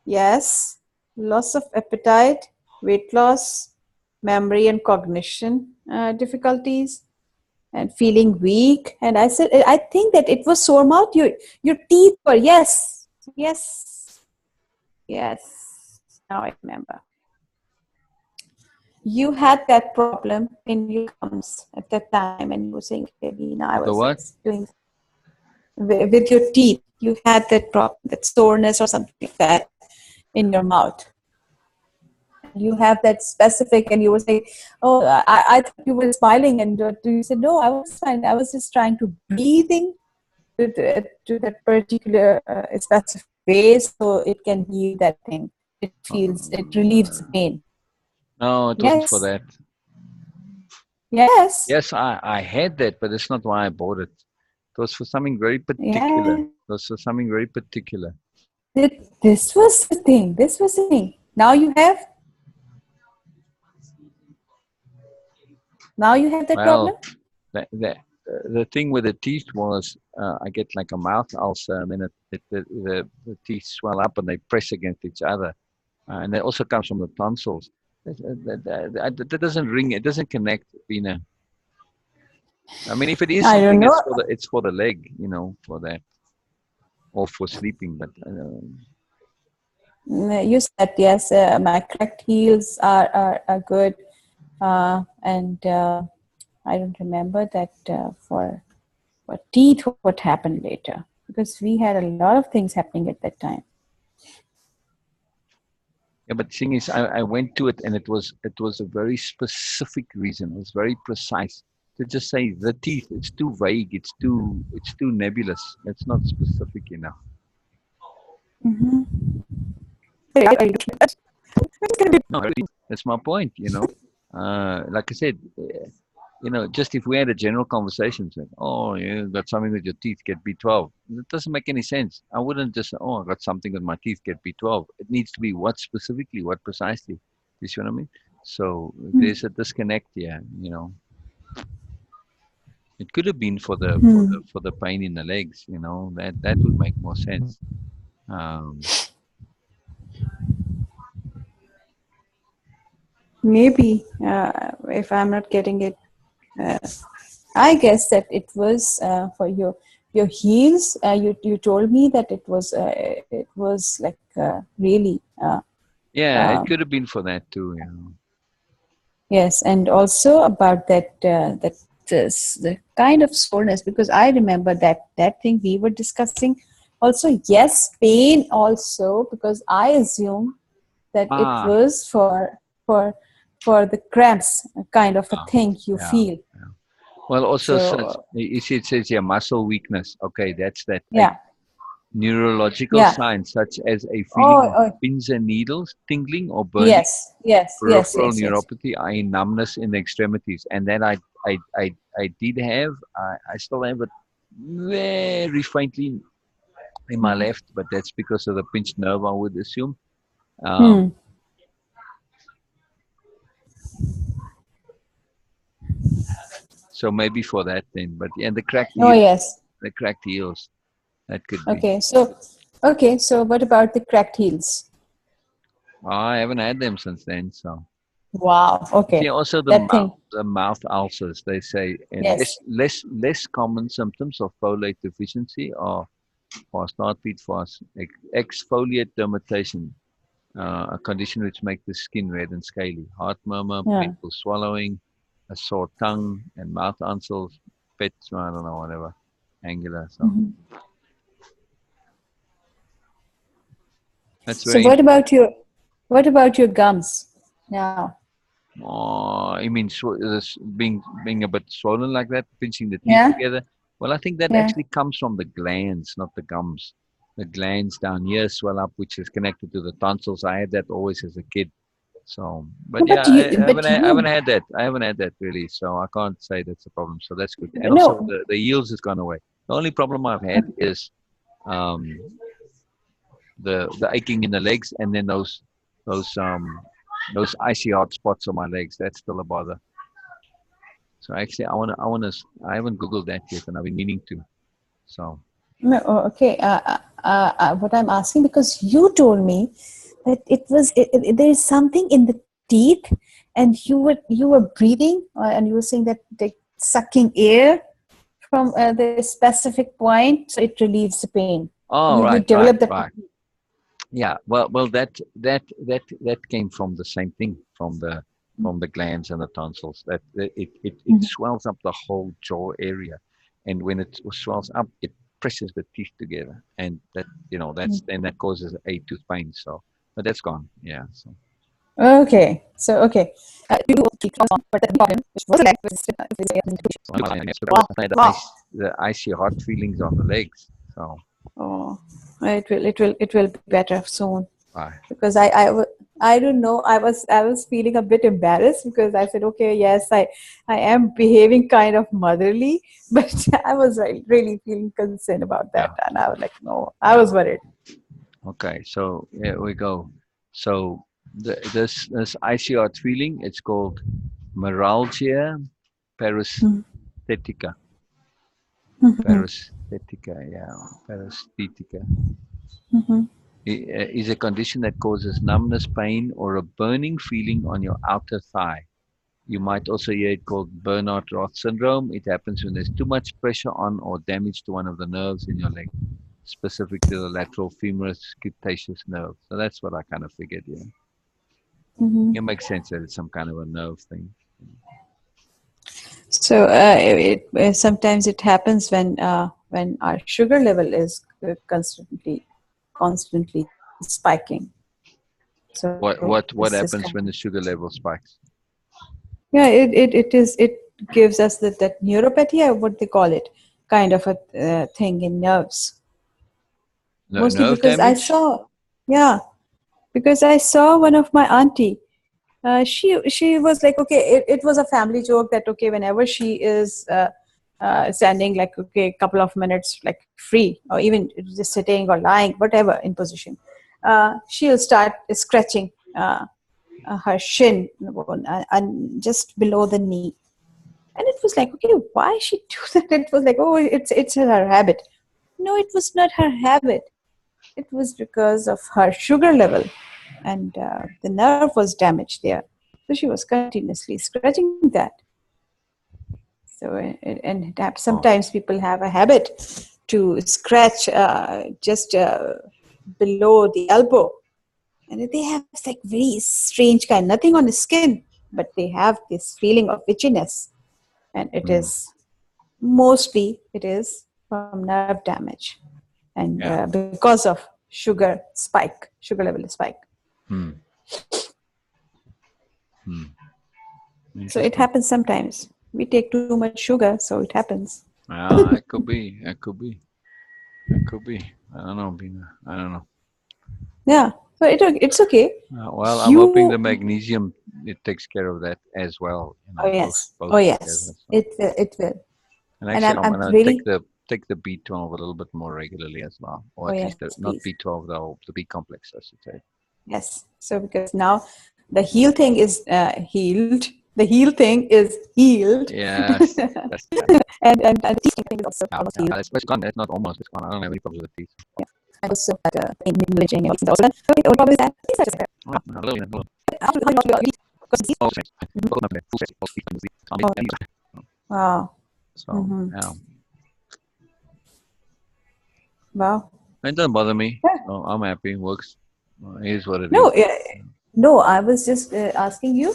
Yes. Loss of appetite, weight loss, memory and cognition difficulties, and feeling weak. And I said, I think that it was sore mouth. Your teeth were, yes, yes, yes. Now I remember. You had that problem in your gums at that time, and you were saying, Beena, I The was what? doing with your teeth. You had that problem, that soreness or something like that in your mouth. You have that specific, and you were saying, oh, I thought you were smiling, and you said, no, I was fine. I was just trying to breathing to that particular specific way so it can heal that thing. It relieves the pain. No, it wasn't for Yes. that. Yes. Yes, I had that, but it's not why I bought it. It was for something very particular. Yeah. It was for something very particular. This was the thing. This was the thing. Now you have that problem? Well, the thing with the teeth was I get like a mouth ulcer, and then the teeth swell up and they press against each other, and that also comes from the tonsils. That doesn't ring. It doesn't connect, Beena. I mean, if it is I don't something, know. it's for the leg, you know, for that, or for sleeping. But You said yes. My cracked heels are good, and I don't remember that for teeth. What happened later? Because we had a lot of things happening at that time. yeah, but the thing is, I went to it, and it was a very specific reason. It was very precise. To just say the teeth, it's too vague. It's too nebulous. It's not specific enough. No, that's my point. You know, like I said, you know, just if we had a general conversation, saying, "Oh, you got something with your teeth, get B12." It doesn't make any sense. I wouldn't just say, "Oh, I got something with my teeth, get B12." It needs to be what specifically, what precisely. You see what I mean? So there's a disconnect here. You know. It could have been for the Hmm. for the pain in the legs. That would make more sense. Um, Maybe if I'm not getting it, I guess that it was for your heels. You told me that it was like really yeah, it um, could have been for that too. yes, and also about the kind of soreness, because I remember that thing we were discussing. Also, yes, pain also, because I assume that it Ah, was for for the cramps kind of a ah, thing you yeah. feel. Well, also since So you see, it says here muscle weakness. Okay, that's that. yeah, Neurological yeah. signs such as a feeling Oh, of oh pins and needles, tingling or burning, yes, yes, yes, peripheral yes, yes. neuropathy, i.e. numbness in the extremities. And then I did have, I still have it very faintly in my left, but that's because of the pinched nerve, I would assume. Um, Hmm. so maybe for that then. But yeah, Oh yes. the cracked heels, that could be. Okay, so what about the cracked heels? I haven't had them since then, so. Wow. You see, Okay, also that thing. the mouth ulcers, they say, and Yes. less common symptoms of folate deficiency are phosphatidate exfoliate dermatitis, a condition which makes the skin red and scaly, heart murmur, Yeah. painful swallowing, a sore tongue, and mouth ulcers, pets, I don't know, whatever, angular. So that's So very what about your gums now? I mean, this being a bit swollen like that, pinching the teeth Yeah. together. Well, I think that Yeah. actually comes from the glands, not the gums. The glands down here swell up, which is connected to the tonsils. I had that always as a kid. So, No, but yeah, but I haven't you had that. I haven't had that really. So I can't say that's a problem. So that's good. And also no. the yields has gone away. The only problem I've had is um, the aching in the legs, and then those um those icy hot spots on my legs. That's still a bother. So actually, I haven't Googled that yet, and I've been meaning to. So, No, oh, okay. What I'm asking, because you told me that there is something in the teeth, and you were breathing, and you were saying that they sucking air from the specific point, so it relieves the pain. oh, You right, right, develop that right. technique. Yeah. Well, that came from the same thing, from the glands and the tonsils. It Mhm. swells up the whole jaw area, and when it swells up, it presses the teeth together, and that causes a tooth pain. So, but that's gone. Yeah. So. Okay, so okay, you do keep on, but the bottom, which was the leg, was wow, The wow. icy hot feelings on the legs. So, Oh, it will be better soon. I Because I don't know, I was feeling a bit embarrassed, because I said, okay, yes, I am behaving kind of motherly, but I was really feeling concerned about that, yeah, and I was like, no, I yeah. was worried. Okay, so here we go. So this icy hot feeling, it's called neuralgia paresthetica. Paresthetica, yeah, paresthetica. Is a condition that causes numbness, pain, or a burning feeling on your outer thigh. You might also hear it called Bernard-Roth syndrome. It happens when there's too much pressure on or damage to one of the nerves in your leg, specific to the lateral femoris cutaneous nerve. So that's what I kind of figured. Yeah, it makes sense that it's some kind of a nerve thing. So sometimes it happens when our sugar level is constantly spiking. So this What kind of, happens when the sugar level spikes? yeah, it gives us that neuropathy, or what they call it, kind of a thing in nerves. Mostly Nerve because I damage? saw, yeah, because I saw one of my auntie. She was like, okay, it was a family joke that, okay, whenever she is standing, like, okay, a couple of minutes like free, or even just sitting or lying, whatever in position, she'll start scratching her shin, and just below the knee. And it was like, okay, why she do that? It was like, oh, it's her habit. No, it was not her habit. It was because of her sugar level, and the nerve was damaged there. So she was continuously scratching that. So Oh, sometimes people have a habit to scratch just below the elbow, and they have like very strange kind, nothing on the skin, but they have this feeling of itchiness, and mm, it is from nerve damage, and yeah. because of sugar level spike. Mm, mm. So it Interesting. happens sometimes. We take too much sugar, so it happens. Ah, it could be. It could be. It could be. I don't know, Beena. I don't know. Yeah, so it's okay. Well, I'm hoping the You, magnesium it takes care of that as well. You oh know, yes, oh both together. yes, So, it will. and And actually, I'm I'm gonna really, take the B12 a little bit more regularly as well, or oh at yes, least the, not please. B12 though, the B complex, I should say. Yes. So because now the heel thing is healed. The heel thing is healed. Yes, that's And the teeth thing is also yeah, almost yeah. healed. It's gone. It's not almost. It's gone. I don't have any problems with the teeth. And also that pain managing and all these things also done. So the only problem is that these are just there. Oh, a little, little. How you want your teeth? Because disease. All the same. Both of them, full set, both teeth and disease. So, Oh, wow. so yeah, Wow. it doesn't bother me. Yeah. So I'm happy. It works. It is what it No, is. no, I was just asking you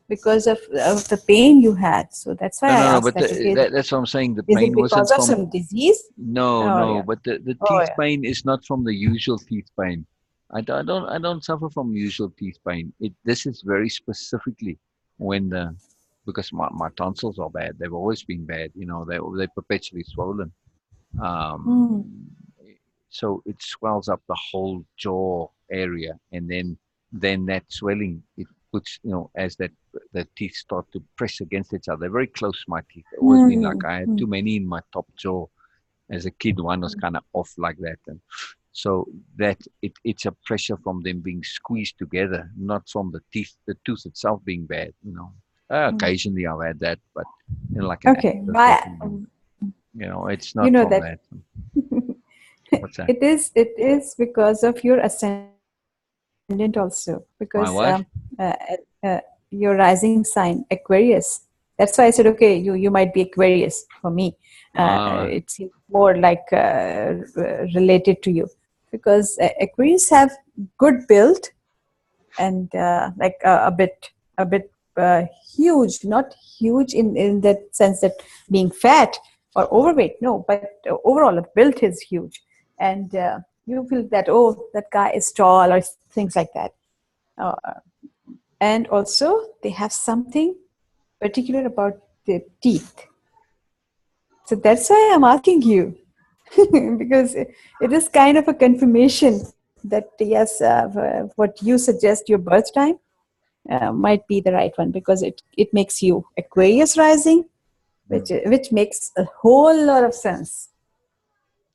because of the pain you had. So that's why No, I no, no. asked But that. Okay, that's what I'm saying. The is it pain because wasn't of from. some disease? No, Oh no. yeah. But the Oh teeth yeah. pain is not from the usual teeth pain. I don't suffer from usual teeth pain. This is very specifically when the because my tonsils are bad. They've always been bad. You know, they're perpetually swollen. Mm. Um, so it swells up the whole jaw area, and then that swelling it puts as the teeth start to press against each other. They're very close. My teeth. They've always been like Mm. I had Mm. too many in my top jaw. As a kid, one was kind of off like that, and so that it's a pressure from them being squeezed together, not from the tooth itself being bad. Mm. Occasionally I've had that, but like an Okay. accident or My, something. It's you not know from that that. What's that? it is because of your ascendant also because My what? uh, uh, your rising sign Aquarius. That's why I said okay, you might be Aquarius for me. Uh, It seems more like related to you because Aquarius have good build and like a bit huge, not huge in that sense that being fat or overweight, no, but overall the build is huge, and you feel that oh that guy is tall or things like that, uh, and also they have something particular about the teeth. So that's why I'm asking you because it is kind of a confirmation that yes, what you suggest your birth time might be the right one because it makes you Aquarius rising, hmm, which makes a whole lot of sense.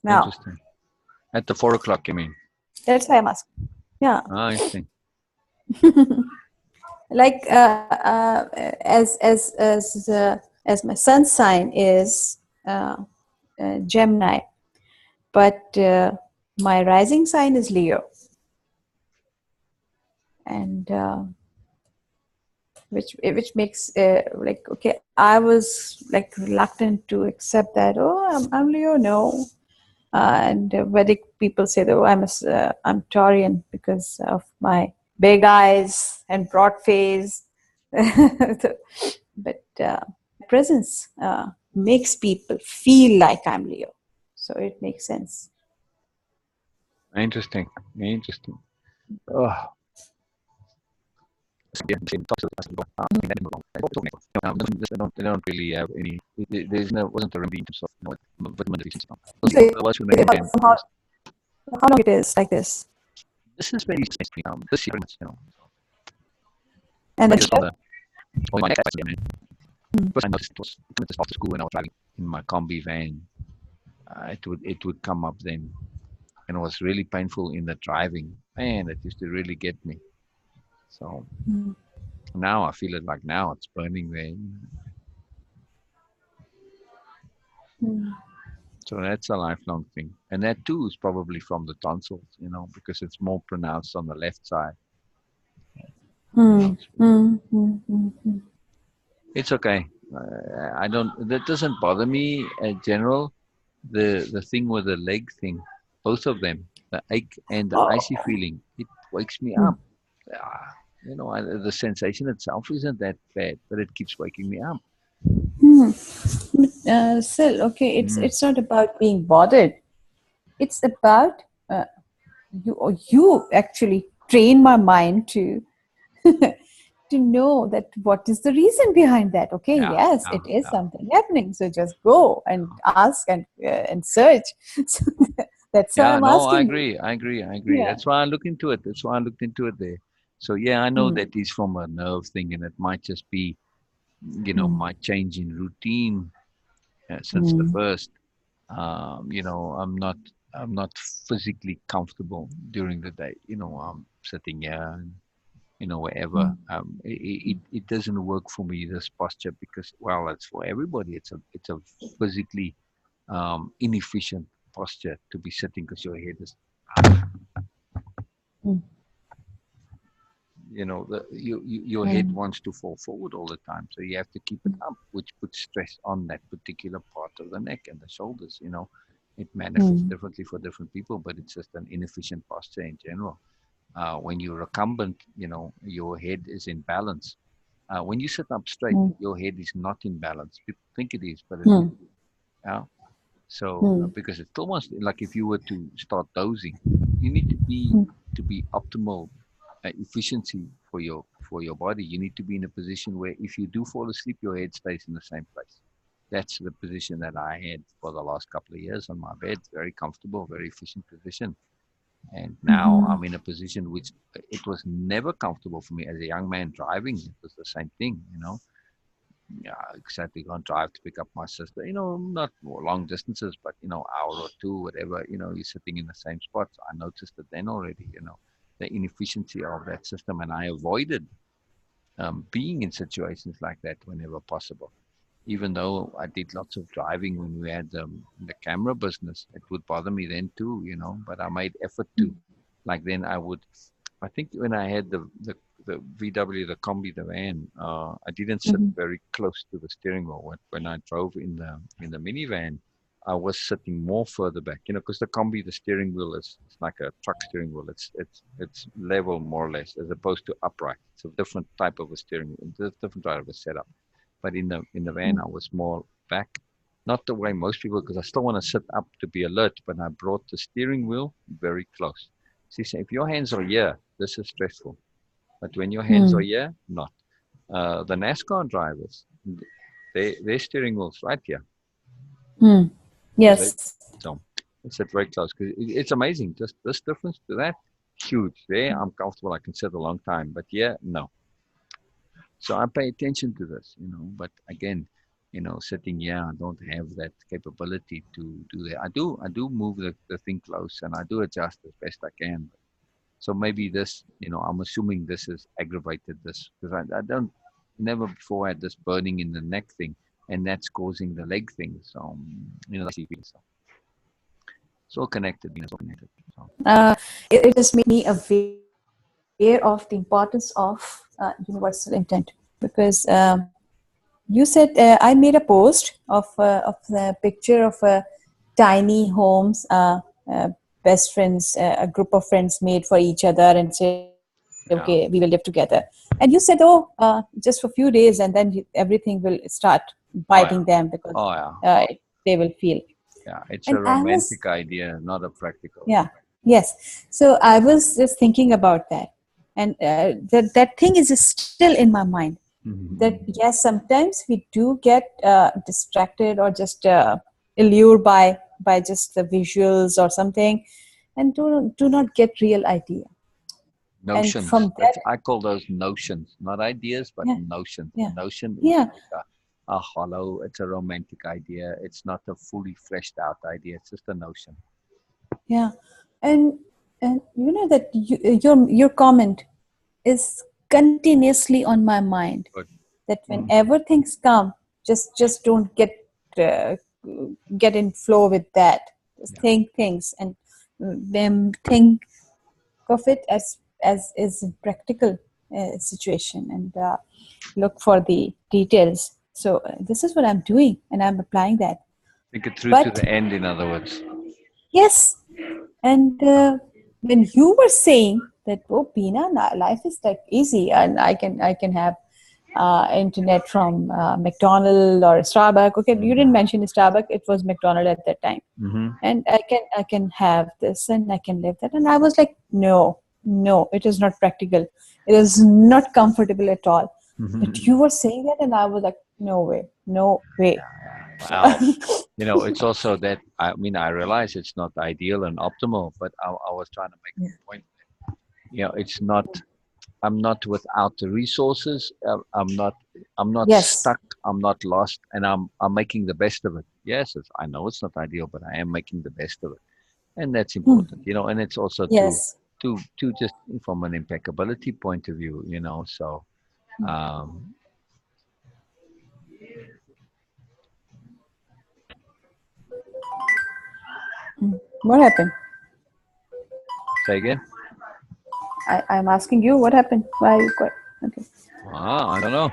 Now interesting. At the 4 o'clock, you mean? that's why I'm asking. Yeah, Ah, interesting. like as my sun sign is Gemini, but my rising sign is Leo, and which makes like okay, I was like reluctant to accept that. Oh, I'm Leo, no. And Vedic people say that oh, I'm Taurian because of my big eyes and broad face. But my presence makes people feel like I'm Leo, so it makes sense. Interesting. Interesting. Oh, yeah, same talks to the customer. They don't really have any. There's no wasn't a remedy in terms of vitamin deficiency. So Otherwise, we make them. somehow, how long it is like this, This is very recently. This year, and but then it's from the my next accident. First I noticed it was after school when I was driving in my combi van. It would come up then, and it was really painful in the driving. Man, it used to really get me. So now I feel it like now it's burning there. Mm. So that's a lifelong thing. And that too is probably from the tonsils, because it's more pronounced on the left side. Mm. Mm. Mm. Mm. It's okay. I don't. That doesn't bother me in general. The thing with the leg thing, both of them, the ache and the icy Oh. feeling, it wakes me Mm. up. The sensation itself isn't that bad, but it keeps waking me up. Hmm. Still, okay. Mm. It's not about being bothered. It's about you actually train my mind to to know that what is the reason behind that. Okay, Yeah, yes, yeah, it is yeah, something happening. So just go and ask and search. So that's why yeah. I'm No, I asking you. agree. I agree. I agree. Yeah. That's why I look into it. That's why I looked into it there. So yeah, I know Mm. that is from a nerve thing, and it might just be, Mm. my change in routine since the Mm. first. I'm not physically comfortable during the day. I'm sitting here and wherever. Mm. It doesn't work for me, this posture, because, well, it's for everybody. It's a physically inefficient posture to be sitting, because your head is, Mm. your head Mm. wants to fall forward all the time, so you have to keep it up, which puts stress on that particular part of the neck and the shoulders. It manifests Mm. differently for different people, but it's just an inefficient posture in general. When you're recumbent, your head is in balance. When you sit up straight, Mm. your head is not in balance. People think it is, but it Mm. isn't. Yeah. So Mm. because it's almost like if you were to start dozing, you need to be optimal efficiency for your body. You need to be in a position where if you do fall asleep, your head stays in the same place. That's the position that I had for the last couple of years on my bed. Very comfortable, very efficient position. And now Mhm. I'm in a position which it was never comfortable for me as a young man driving. It was the same thing. Yeah, exactly. Go and drive to pick up my sister. Not long distances, but hour or two, whatever. You're sitting in the same spot. So I noticed it then already. The inefficiency of that system, and I avoided being in situations like that whenever possible. Even though I did lots of driving when we had the camera business, it would bother me then too. But I made effort to. Like then I think when I had the VW, the Combi, the van, I didn't sit Mhm. very close to the steering wheel. When I drove in the minivan, I was sitting more further back, because the Combi, the steering wheel is it's like a truck steering wheel. It's level more or less, as opposed to upright. It's a different type of a steering wheel, different type of a setup. But in the van, I was more back, not the way most people, because I still want to sit up to be alert. But I brought the steering wheel very close. See, so if your hands are here, this is stressful. But when your hands are Mm. here, not. The NASCAR drivers, their steering wheel's right here. Mm. Because they, Yes. so it's at very close. Because it's amazing. Just this difference to that, huge. There, I'm comfortable. I can sit a long time. But yeah, no. So I pay attention to this. But again, sitting here, I don't have that capability to do that. I do move the thing close, and I do adjust as best I can. So maybe this, I'm assuming this has aggravated this, because I don't never before had this burning in the neck thing, and that's causing the leg thing. So so it's all connected. It's all connected. So It just made me aware of the importance of universal intent, because you said I made a post of the picture of tiny homes, best friends, a group of friends made for each other, and said, okay, we will live yeah. together. And you said, oh, just for a few days, and then everything will start Oh biting yeah. them because Oh yeah. they will feel. Yeah. It's And a I was, romantic idea, not a practical yeah, idea. yes. So I was just thinking about that, and that thing is still in my mind. That Mhm. yes, sometimes we do get distracted or just allured by just the visuals or something, and do not get real idea. And Notions. from that, I call those notions, not ideas, but yeah, notions. A yeah, notion is yeah, like a hollow. It's a romantic idea. It's not a fully fleshed out idea. It's just a notion. yeah. and and you know that your comment is continuously on my mind, But that whenever things come, just don't get uh, get in flow with that. Just think things and then think of it as is a practical situation, and look for the details. So this is what I'm doing, and I'm applying that. Think it through to But the end, in other words. yes, and when you were saying that, oh, Beena, life is like easy, and I can have internet from McDonald or Starbucks. Okay, you didn't mention Starbucks; it was McDonald at that time, Mm-hmm. and I can have this and I can live that. And I was like, no, no, it is not practical. It is not comfortable at all. But you were saying that, and I was like, no way, no way. So, Well, it's also that, I mean, I realize it's not ideal and optimal, but I was trying to make yeah. the point. It's not. I'm not without the resources. I'm not. I'm not Yes. stuck. I'm not lost, and I'm making the best of it. Yes, I know it's not ideal, but I am making the best of it, and that's Hmm. important. And it's also Yes. to just from an impeccability point of view. So. Um, What happened? Say again. I'm asking you what happened. Why are you quiet? Okay. I don't know.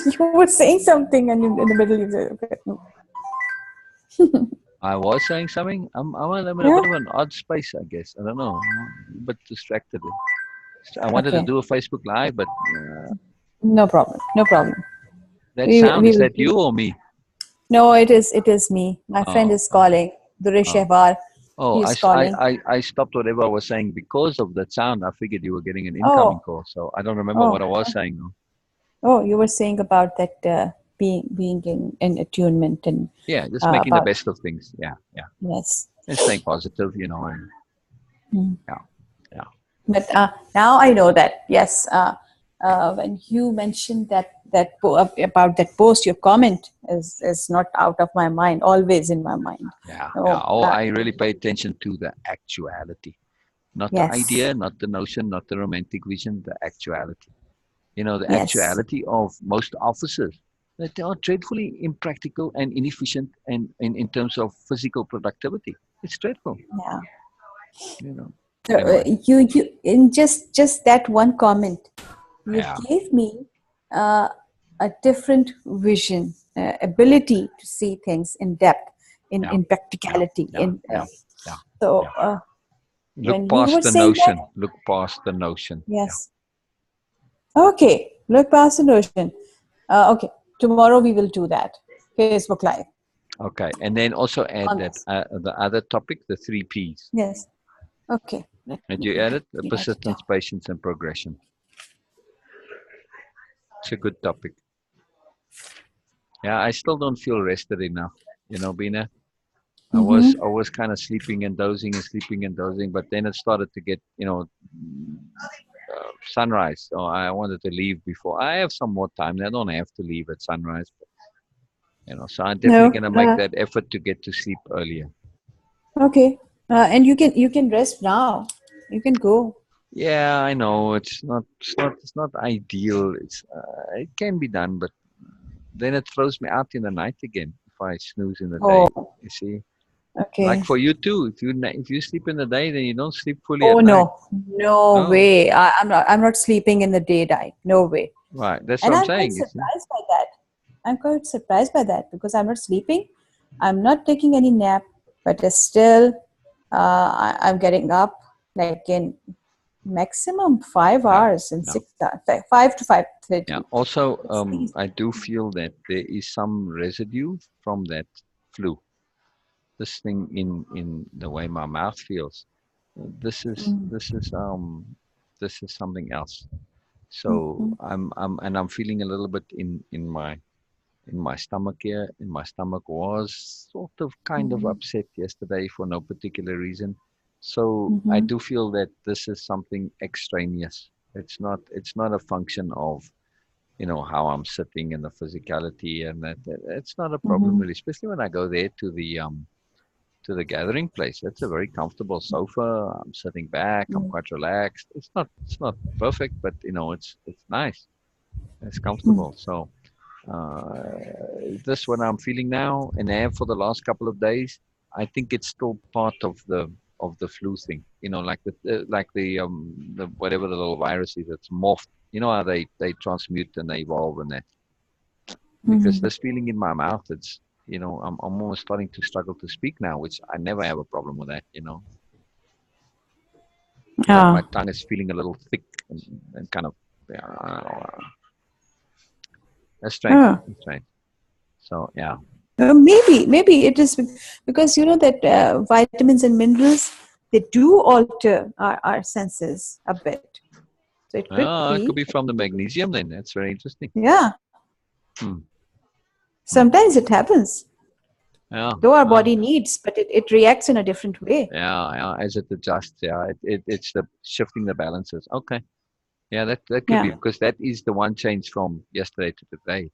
You were saying something, and in the middle you said, okay. No. I was saying something. I'm in a Yeah. bit of an odd space, I guess. I don't know. I'm a bit distracted. I wanted to Okay. do a Facebook Live, but No problem. No problem. that We sound, we is will. that you or me? No, it is me. My friend Oh, is calling. Duresh oh, Shehbar. oh! He is calling. I stopped whatever I was saying because of that sound. I figured you were getting an incoming Oh, call, so I don't remember what oh, I was saying though. oh! You were saying about that being in attunement and Yeah, just making the about best of things. Yeah, yeah, yes. and staying positive, and Hmm. yeah, yeah, But now I know that yes, when you mentioned about that post, your comment is not out of my mind. Always in my mind. yeah, yeah. Oh, Oh, I really pay attention to the actuality, not the yes, idea, not the notion, not the romantic vision, the actuality. The yes, actuality of most offices, that they are dreadfully impractical and inefficient, and in terms of physical productivity. It's dreadful, yeah. you know. So Anyway, you in just that one comment, you yeah, gave me uh, a different vision, ability to see things in depth, in yeah, in yeah, practicality. yeah, yeah, yeah, So yeah. Look when you past were the saying that, notion. Look past the notion. Yeah. yes. Okay, look past the notion. Okay, tomorrow we will do that. Facebook Live Okay, and then also add on that this. the other topic, the three P's. Yes. Okay. Let And me you added the quickly write it persistence, down. patience, and progression. It's a good topic. Yeah, I still don't feel rested enough. Beena. Mm-hmm. I was kind of sleeping and dozing, but then it started to get, sunrise. So I wanted to leave before. I have some more time. I don't have to leave at sunrise, but, so I'm definitely No. gonna make that effort to get to sleep earlier. Okay. And you can rest now. You can go. Yeah, I know it's not ideal. It can be done, but then it throws me out in the night again if I snooze in the day. Oh, You see, like okay. for you too. If you sleep in the day, then you don't sleep fully Oh at night. no, no Oh, way. I'm not sleeping in the daytime. No way. right. That's what And I'm I'm quite saying. You see. surprised by that. I'm quite surprised by that because I'm not sleeping. I'm not taking any nap, but still, I'm getting up like in maximum five Yeah. hours and Yeah. 6 hours, 5 to Yeah. 5:30. Also, It's these. I do feel that there is some residue from that flu. This thing in the way my mouth feels. This is Mm, this is um this is something else. So mhm, I'm feeling a little bit in my stomach here. In my stomach was sort of kind of mhm, upset yesterday for no particular reason. So I mhm, do feel that this is something extraneous. It's not a function of how I'm sitting and the physicality, and that it's not a problem mhm, really, especially when I go there to the gathering place. It's a very comfortable sofa. I'm sitting back. I'm mm, quite relaxed. It's not perfect, but it's nice. It's mm. comfortable. So This what I'm feeling now and have for the last couple of days, I think it's still part of the flu thing. You know, like the whatever the little virus is, it's morphed. You know how they transmute and they evolve and that. Because Mhm. this feeling in my mouth, it's I'm almost starting to struggle to speak now, which I never have a problem with that. My Ah. tongue is feeling a little thick and kind of uh, that's strange. Ah. That's strange. So yeah. Maybe it is because you know that vitamins and minerals, they do alter our senses a bit. So it could It be, could be from the magnesium then. That's very interesting. yeah. Hmm. Hmm. Sometimes it happens, Yeah. though our body needs, but it reacts in a different way. Yeah. As it adjusts, yeah, it's the shifting the balances. Okay. Yeah, that could be Yeah, because that is the one change from yesterday to today.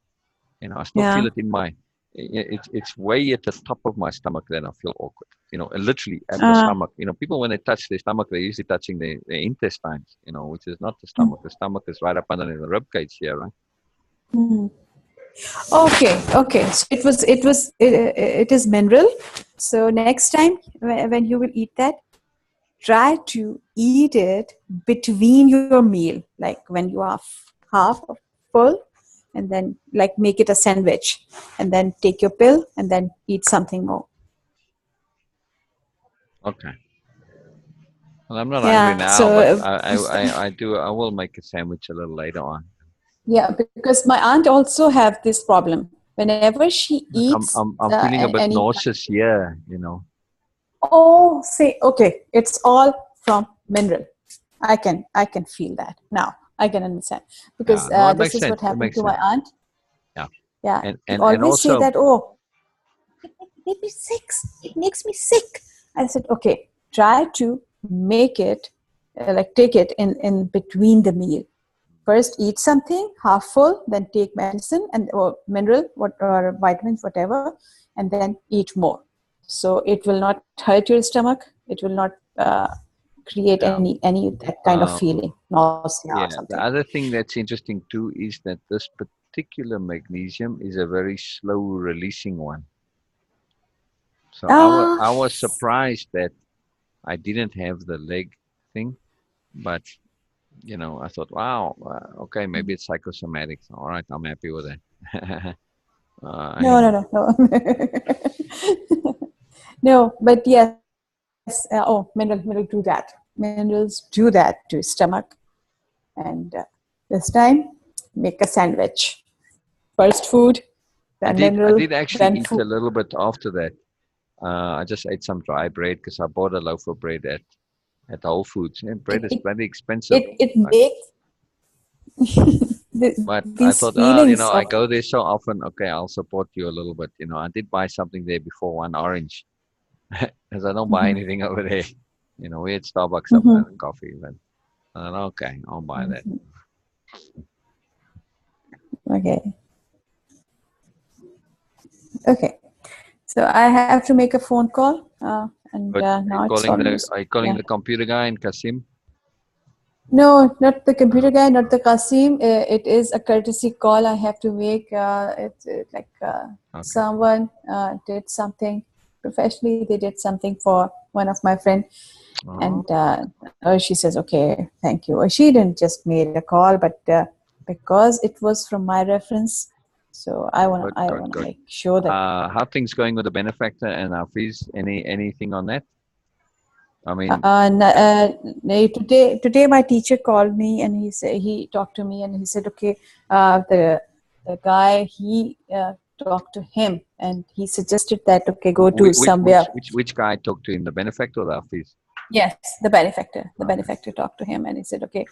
I still feel yeah. it in it's way at the top of my stomach that I feel awkward. Literally at the Uh, stomach. People when they touch their stomach, they're usually touching their intestines. Which is not the stomach. The stomach is right up under the rib cage here, right? mm. Okay. So it is mineral. So next time when you will eat that, try to eat it between your meal, like when you are half full, and then like make it a sandwich, and then take your pill, and then eat something more. Okay. Well, I'm not hungry Yeah. now, So but I will make a sandwich a little later on. yeah, because my aunt also have this problem. Whenever she Like eats I'm feeling a bit any, nauseous here. oh, say okay, it's all from mineral. I can feel that now. I can understand Yeah, because no, it this makes is what sense. It happened makes to my sense. aunt. Yeah. Yeah, he And always say also that. Oh, it makes me sick. It makes me sick. I said, okay, try to make it like take it in between the meal. First, eat something half full, then take medicine and or mineral, what or vitamins, whatever, and then eat more. So it will not hurt your stomach. It will not create yeah. any that kind of Um feeling, nausea or yeah, something. the other thing that's interesting too is that this particular magnesium is a very slow releasing one. So Ah, I was surprised that I didn't have the leg thing, but I thought, wow, okay, maybe it's psychosomatic. All right, I'm happy with that. no, no, And no, no. No, but yes. Oh, mineral do that. Minerals do that to stomach. And this time, make a sandwich. First food, I then did I mineral, did actually then eat food. a little bit after that. I just ate some dry bread because I bought a loaf of bread at Whole Foods. And bread It is it bloody expensive. it Right? makes But I these thought, feelings I of. go there so often. Okay, I'll support you a little bit. I did buy something there before, one orange, because I don't buy Mhm, anything over there. We had Starbucks up mhm, and coffee, but I thought, okay, I'll buy that. mhm. Okay, okay. So I have to make a phone call, and But now it's almost, are you calling yeah. the computer guy and Kasim? No, not the Uh, computer guy, not the Kasim. It is a courtesy call I have to make. It's like okay. someone did something professionally. They did something for one of my friend, Oh, and she says, "Okay, thank you." She didn't just made a call, but because it was from my reference, so good, I good, wanna good. make sure that. How things going with the benefactor and our fees? Anything on that? I mean, Today my teacher called me and he talked to me and he said, okay, the guy he talked to him and he suggested that okay, go to somewhere. which guy talked to him? The benefactor or the fees? Yes, the benefactor. The Okay. benefactor talked to him and he said, okay,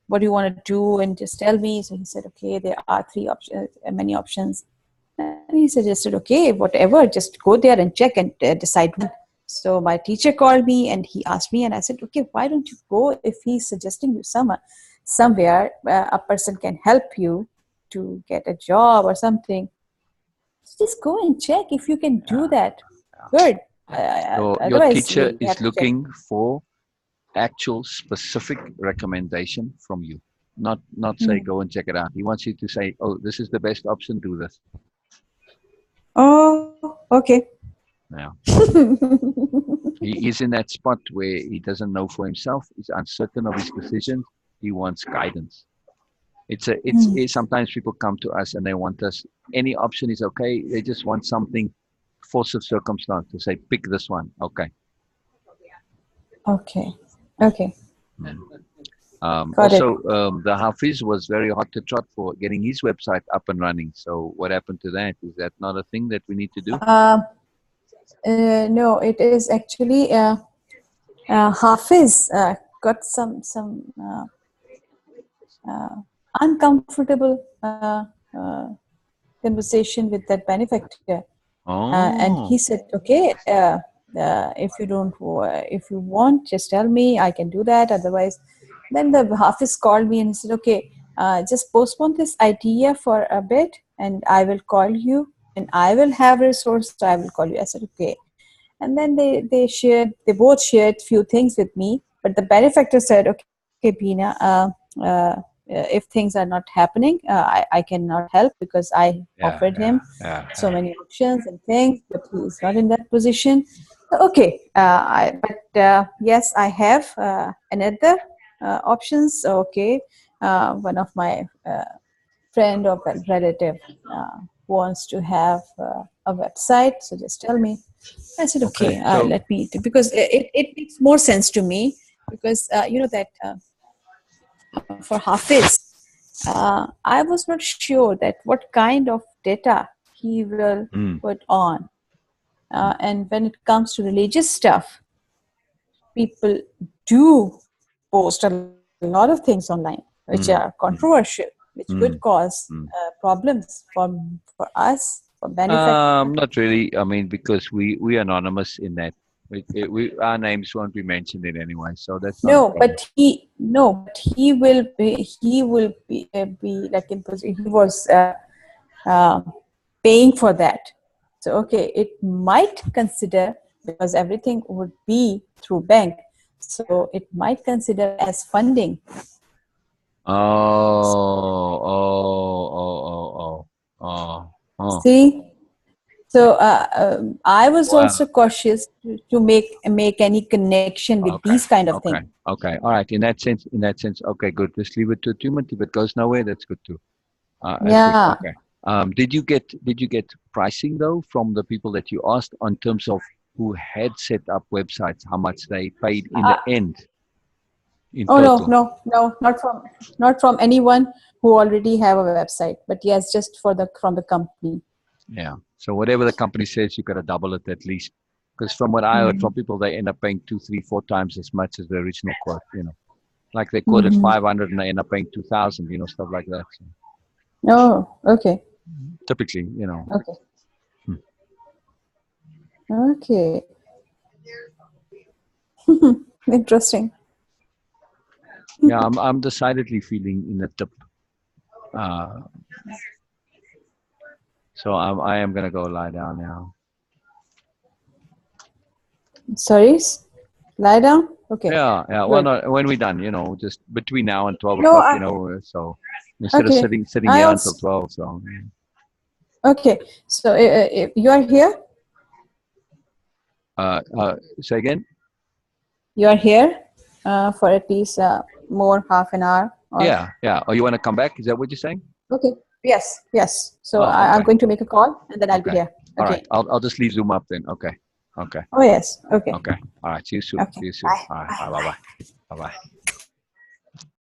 what do you want to do? And just tell me. So he said, okay, there are three options, many options. And he suggested, okay, whatever, just go there and check and decide one. So my teacher called me and he asked me, and I said, okay, why don't you go if he's suggesting you somewhere a person can help you to get a job or something. Just go and check if you can do Yeah. that. Yeah. Good. Your Otherwise, teacher you'll is have to check. looking for actual specific recommendation from you. Not say go and check it out. He wants you to say, oh, this is the best option. Do this. Oh, okay. Yeah. He is in that spot where he doesn't know for himself. He's uncertain of his decisions. He wants guidance. Sometimes people come to us and they want us. Any option is okay. They just want something, force of circumstance to say, pick this one. Okay. Okay. Okay. Mm. Got it. Also, the Hafiz was very hot to trot for getting his website up and running. So what happened to that? Is that not a thing that we need to do? No, it is actually Hafiz got some uncomfortable conversation with that benefactor, and Oh, he said, "Okay, if you don't, if you want, just tell me. I can do that. Otherwise." Then the Hafiz called me and he said, "Okay, just postpone this idea for a bit, and I will call you, and I will have resource. So I will call you." I said, "Okay." And then they both shared few things with me. But the benefactor said, "Okay, Beena, if things are not happening, I cannot help because I yeah, offered him yeah, yeah, so yeah. many options and things, but he is not in that position." Okay, yes, I have another options. Okay, one of my friend or relative wants to have a website, so just tell me. I said, Okay, okay, so let me, because it makes more sense to me, because you know that for Hafiz, I was not sure that what kind of data he will mm, put on. mm, And when it comes to religious stuff, people do post a lot of things online which are mm, mm, controversial, which could mm, cause mm. problems for us, for benefactor. Not really. I mean, because we anonymous in that. We our names won't be mentioned in anyway, so that's not a No, problem. but he will be like in position. He was uh, paying for that. So okay, it might consider, because everything would be through bank, so it might consider as funding. Oh. See, so I was Well, also cautious to make any connection with these okay, kind of things. okay. All right. In that sense, okay, good. Just leave it to Timothy, but goes nowhere. That's good too. That's good. Yeah. Okay. Did you get pricing though from the people that you asked on terms of who had set up websites, how much they paid in the end in Oh no, total? no, not from anyone who already have a website, but yes, just for the from the company. Yeah. So whatever the company says, you got to double it at least. Because from what I heard from people, they end up paying 2, 3, 4 times as much as the original quote. Like they quoted 500 and they end up paying 2,000. Stuff like that. So Oh, okay, typically, okay, hmm. okay. Interesting. Yeah, I'm decidedly feeling in a dip. Uh, so I am gonna go lie down now. Sorry, lie down. Okay, Yeah, yeah. Well, good. not when we're done. Just between now and 12 No, o'clock. So instead of okay. sitting I here until also 12. So okay. So you are here. say again. You are here for at least more half an hour or Yeah, yeah. Oh, you want to come back? Is that what you're saying? okay. Yes, yes. So Oh, I'm okay, going to make a call and then I'll be okay. here. All right. Okay. I'll just leave Zoom up then. Okay, okay, Oh yes. Okay. okay. All right. See you soon. Okay. See you soon. Bye. All right. Bye. Bye, bye, Bye. bye, bye, bye.